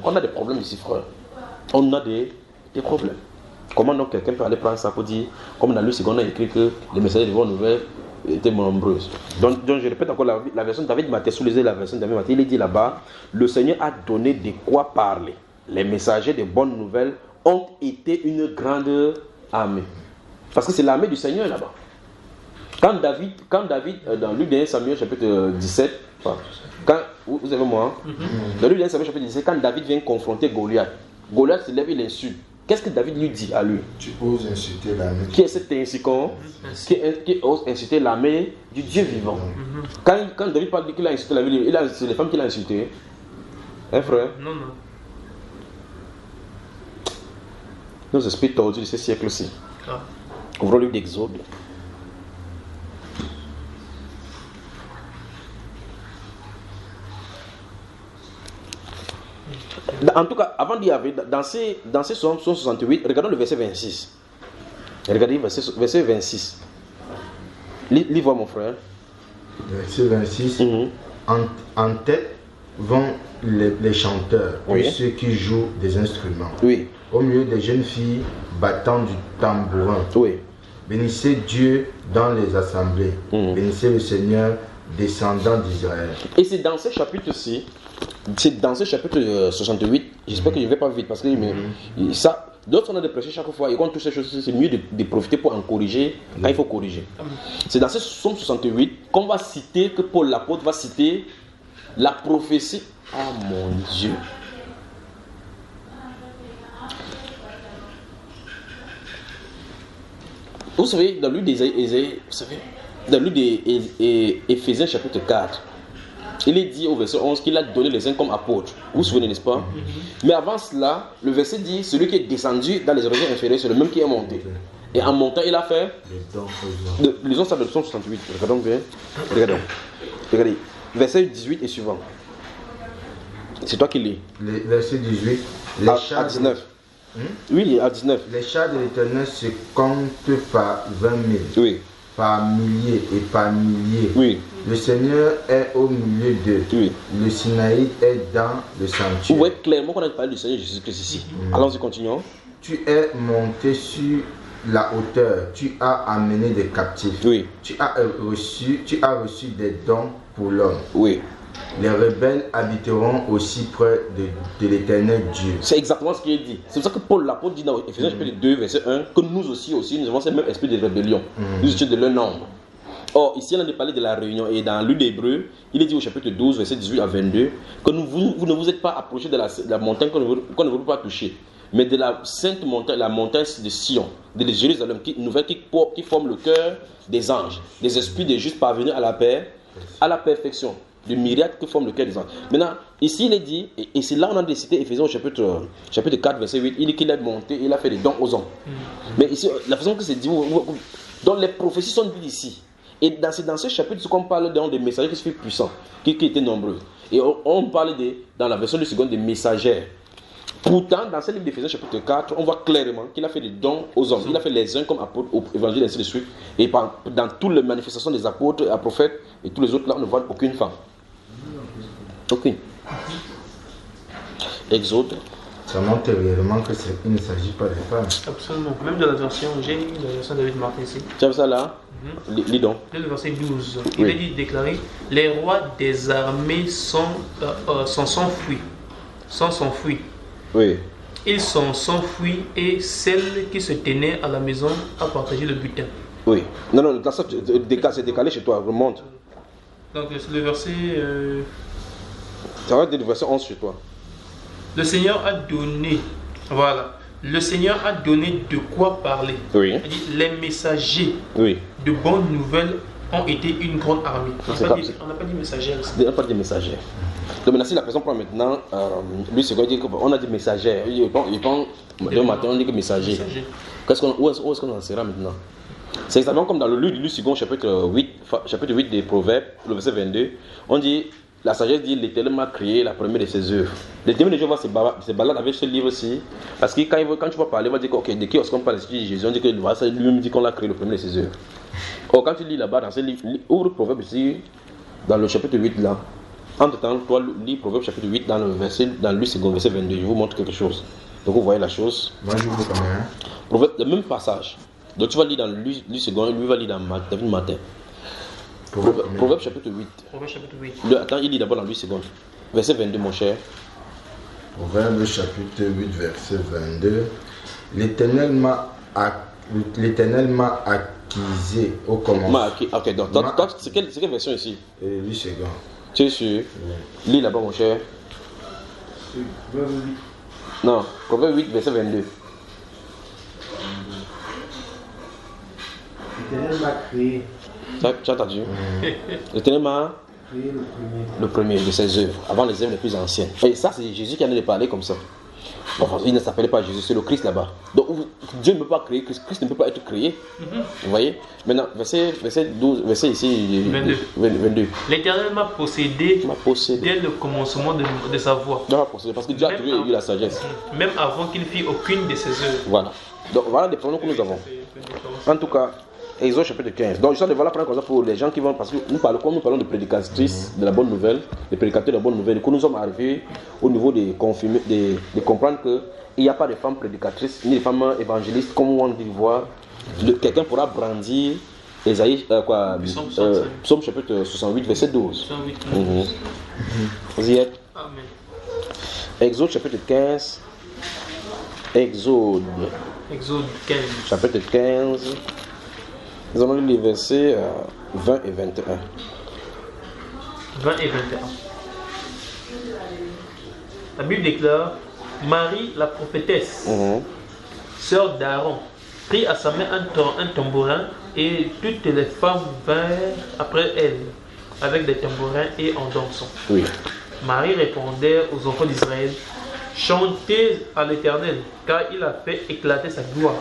On a des problèmes ici, frère. On a des problèmes. Comment donc quelqu'un peut aller prendre ça pour dire, comme dans le second, on a écrit que les messagers de bonnes nouvelles étaient nombreuses. Donc je répète encore la version de David Matthieu, sous les la version de David Matthieu, il est dit là-bas, le Seigneur a donné de quoi parler. Les messagers de bonnes nouvelles ont été une grande armée. Parce que c'est l'armée du Seigneur là-bas. Quand David dans le 1 Samuel chapitre 17, vous avez moi, dans le 1 Samuel chapitre 17, quand David vient confronter Goliath, Goliath se lève et l'insulte. Qu'est-ce que David lui dit à lui? Tu oses insulter l'armée. Qui est cet insultant qui ose insulter l'armée du Dieu vivant? Quand David parle qu'il a insulté l'armée, c'est les femmes qu'il a insultées. Hein, frère? Non. Nos esprits tordus de ce siècle-ci. Ouvrons le livre d'Exode. En tout cas, avant d'y aller, dans ces Psaumes 68, regardons le verset 26. Regardez le verset 26. Lis-moi, mon frère. Verset 26. En tête vont les chanteurs, oui. Ceux qui jouent des instruments. Oui. Au milieu des jeunes filles battant du tambourin. Oui. Bénissez Dieu dans les assemblées. Bénissez le Seigneur, descendant d'Israël. Et c'est dans ce chapitre-ci c'est dans ce chapitre 68, j'espère que je ne vais pas vite parce que ça, d'autres on a de prêcher chaque fois et quand on touche ces choses, c'est mieux de profiter pour en corriger quand il faut corriger. C'est dans ce psaume 68 qu'on va citer, que Paul l'apôtre va citer la prophétie. Ah mon Dieu! Vous savez, dans le livre des Éphésiens chapitre 4, il est dit au verset 11 qu'il a donné les uns comme apôtres. Vous vous souvenez, n'est-ce pas? Mais avant cela, le verset dit, celui qui est descendu dans les horizons inférieurs, c'est le même qui est monté. Et en montant, il a fait... Lisons ça de Psaume 68. Regardons bien. Regardez. Verset 18 et suivant. C'est toi qui lis. Verset 18. À 19. Oui, à 19. Les chars de l'Éternel se comptent par 20 000. Oui. Par milliers et par milliers. Oui. Le Seigneur est au milieu d'eux. Oui. Le Sinaï est dans le sanctuaire. Vous voyez clairement qu'on a parlé du Seigneur Jésus-Christ ici. Allons-y, continuons. Tu es monté sur la hauteur. Tu as amené des captifs. Oui. Tu as reçu des dons pour l'homme. Oui. Les rebelles habiteront aussi près de l'Éternel Dieu. C'est exactement ce qu'il est dit. C'est pour ça que Paul l'apôtre dit dans Éphésiens chapitre 2, verset 1, que nous aussi, nous avons ce même esprit de rébellion. Nous étions de leur nombre. Or, ici, on a parlé de la réunion. Et dans l'Ude d'Hébreu, il est dit au chapitre 12, verset 18 à 22, que vous ne vous êtes pas approchés de la montagne qu'on ne veut pas toucher, mais de la sainte montagne, la montagne de Sion, de Jérusalem, qui forme le cœur des anges, des esprits des justes parvenus à la paix, à la perfection. Le miracle que forme le cœur des anges. Maintenant, ici il est dit, et c'est là on a décidé, Éphésiens au chapitre 4, verset 8, il dit qu'il est monté, il a fait des dons aux hommes. Mais ici, la façon que c'est dit, donc les prophéties sont dites ici. Et dans ce chapitre, ce qu'on parle des messagers qui se font puissants, qui étaient nombreux. Et on parle dans la version du second des messagers. Pourtant, dans ce livre d'Éphésiens chapitre 4, on voit clairement qu'il a fait des dons aux hommes. Il a fait les uns comme apôtres, évangiles, ainsi de suite. Et dans toutes les manifestations des apôtres, et prophètes, et tous les autres, là, on ne voit aucune femme. Aucune. Exode. Ça montre réellement qu'il ne s'agit pas de femmes. Absolument. Même dans la version, j'ai la version de David Martin ici. Tu as vu ça là? Lis donc. Dès le verset 12, il est dit, déclaré, les rois des armées s'en s'enfuient. Oui. Ils s'en s'enfuient et celle qui se tenait à la maison a partagé le butin. Oui. Non, c'est décalé chez toi, remonte. Donc le verset... Ça va être le verset 11 chez toi. Le Seigneur a donné, voilà, le Seigneur a donné de quoi parler. Oui. Il dit, les messagers Oui. de bonnes nouvelles ont été une grande armée. On n'a pas dit messagers. On n'a pas dit messagers. Donc maintenant, si la personne prend maintenant, lui c'est quoi, il dit qu'on a dit messagers. Il prend le matin, on dit que messager. Où est-ce qu'on en sera maintenant? C'est exactement comme dans le livre du second chapitre 8 des Proverbes, le verset 22. On dit, la sagesse dit, l'Éternel m'a créé la première de ses œuvres. Les témoins de Jéhovah se baladent avec ce livre-ci. Parce que quand tu vas parler, on va dire que, de qui est-ce qu'on parle? Jésus, on dit que lui-même dit qu'on a créé le premier de ses œuvres. Or, quand tu lis là-bas dans ce livre, ouvre le Proverbe ici, dans le chapitre 8 là. Entre-temps, toi, lis Proverbe chapitre 8 dans le second verset 22. Je vous montre quelque chose. Donc, vous voyez la chose. Moi, je vous quand même. Proverbe, le même passage. Donc, tu vas lire dans le second, lui va lire dans David Martin. Proverbe chapitre 8. Proverbe chapitre 8. Attends, il lit d'abord dans 8 secondes. Verset 22, mon cher. Proverbe chapitre 8, verset 22. L'Éternel m'a acquisé au commencement. Ok, donc toi, c'est quelle version ici? 8 secondes. Tu es sûr? Oui. Lis là-bas, mon cher. Proverbe 8. Non, Proverbe 8, verset 22. L'Éternel m'a créé. Tu as entendu? L'Éternel m'a Créé le premier de ses œuvres, avant les œuvres les plus anciennes. Et ça, c'est Jésus qui en a parlé comme ça. Enfin, il ne s'appelait pas Jésus, c'est le Christ là-bas. Donc, Dieu ne peut pas créer, Christ ne peut pas être créé. Vous voyez? Maintenant, verset 12, verset ici 22. L'Éternel m'a possédé dès le commencement de sa voix. Parce que Dieu a toujours eu la sagesse. Même avant qu'il fît aucune de ses œuvres. Voilà. Donc, voilà les pronoms que nous avons. En tout cas, Exode chapitre 15. Donc, je vais voilà prendre comme ça pour les gens qui vont. Parce que nous parlons de prédicatrices de la bonne nouvelle, des prédicateurs de la bonne nouvelle. Que nous sommes arrivés au niveau de confirmer, de comprendre qu'il n'y a pas de femmes prédicatrices ni de femmes évangélistes, comme on dit voir. Quelqu'un pourra brandir Esaïe, Psaume chapitre 68, verset 12. 68. Vous y êtes? Amen. Exode chapitre 15. Exode Exode 15. chapitre 15. Nous allons lire les versets 20 et 21. 20 et 21. La Bible déclare, Marie, la prophétesse, sœur d'Aaron, prit à sa main un tambourin et toutes les femmes vinrent après elle avec des tambourins et en dansant. Oui. Marie répondait aux enfants d'Israël, chantez à l'Éternel, car il a fait éclater sa gloire.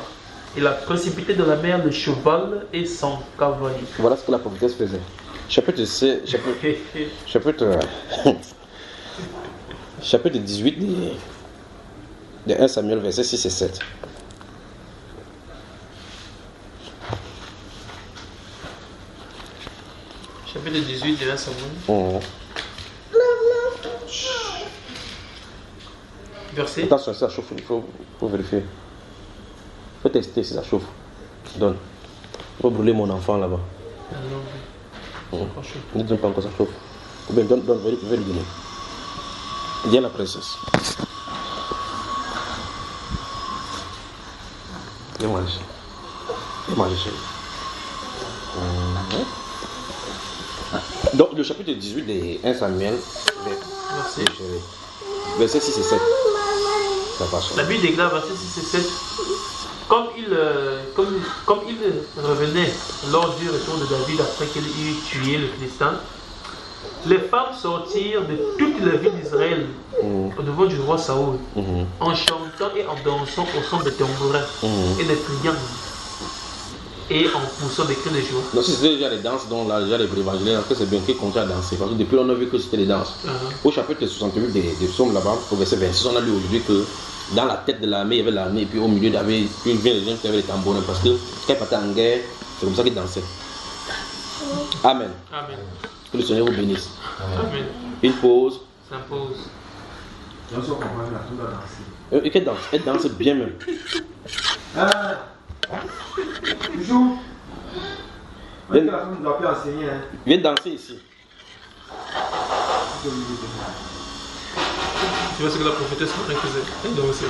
Il a précipité dans la mer le cheval et son cavalier. Voilà ce que la prophétesse faisait. Chapitre 18 de 1 Samuel, verset 6 et 7. Chapitre 18 de 1 Samuel. Verset. Attention, si ça chauffe, il faut vérifier. Il faut tester si ça chauffe. Donne. Il faut brûler mon enfant là-bas. Ne donne pas encore, ça chauffe. Ou bien donne, je vais lui donner. Dis à la princesse. Viens manger. Viens manger, chérie. Donc, le chapitre 18 de 1 Samuel, verset 6 et 7. Ça passe. La Bible déclare, verset 6 et 7, comme il revenait lors du retour de David après qu'il eut tué le Philistin, les femmes sortirent de toutes les villes d'Israël au devant du roi Saoul, en chantant et en dansant au son des tambourins et des triangles, et en poussant des cris de joie. Donc si c'était déjà les danses dont là déjà les évangéliques, que c'est bien qu'ils continuent à danser. Parce que depuis on a vu que c'était les danses. Au chapitre 68 des psaumes là-bas, au verset 26, on a lu aujourd'hui que dans la tête de l'armée, il y avait l'armée, et puis au milieu, puis il vient les gens qui avaient les tambourins. Parce que quand ils partaient en guerre, c'est comme ça qu'ils dansaient. Amen. Amen. Que le Seigneur vous bénisse. Amen. Une pause. S'impose. Et qu'elle danse, elle danse bien même. Toujours. La femme ne doit plus enseigner. Viens danser ici. Tu vois ce que la prophétesse faisait? Elle dansait.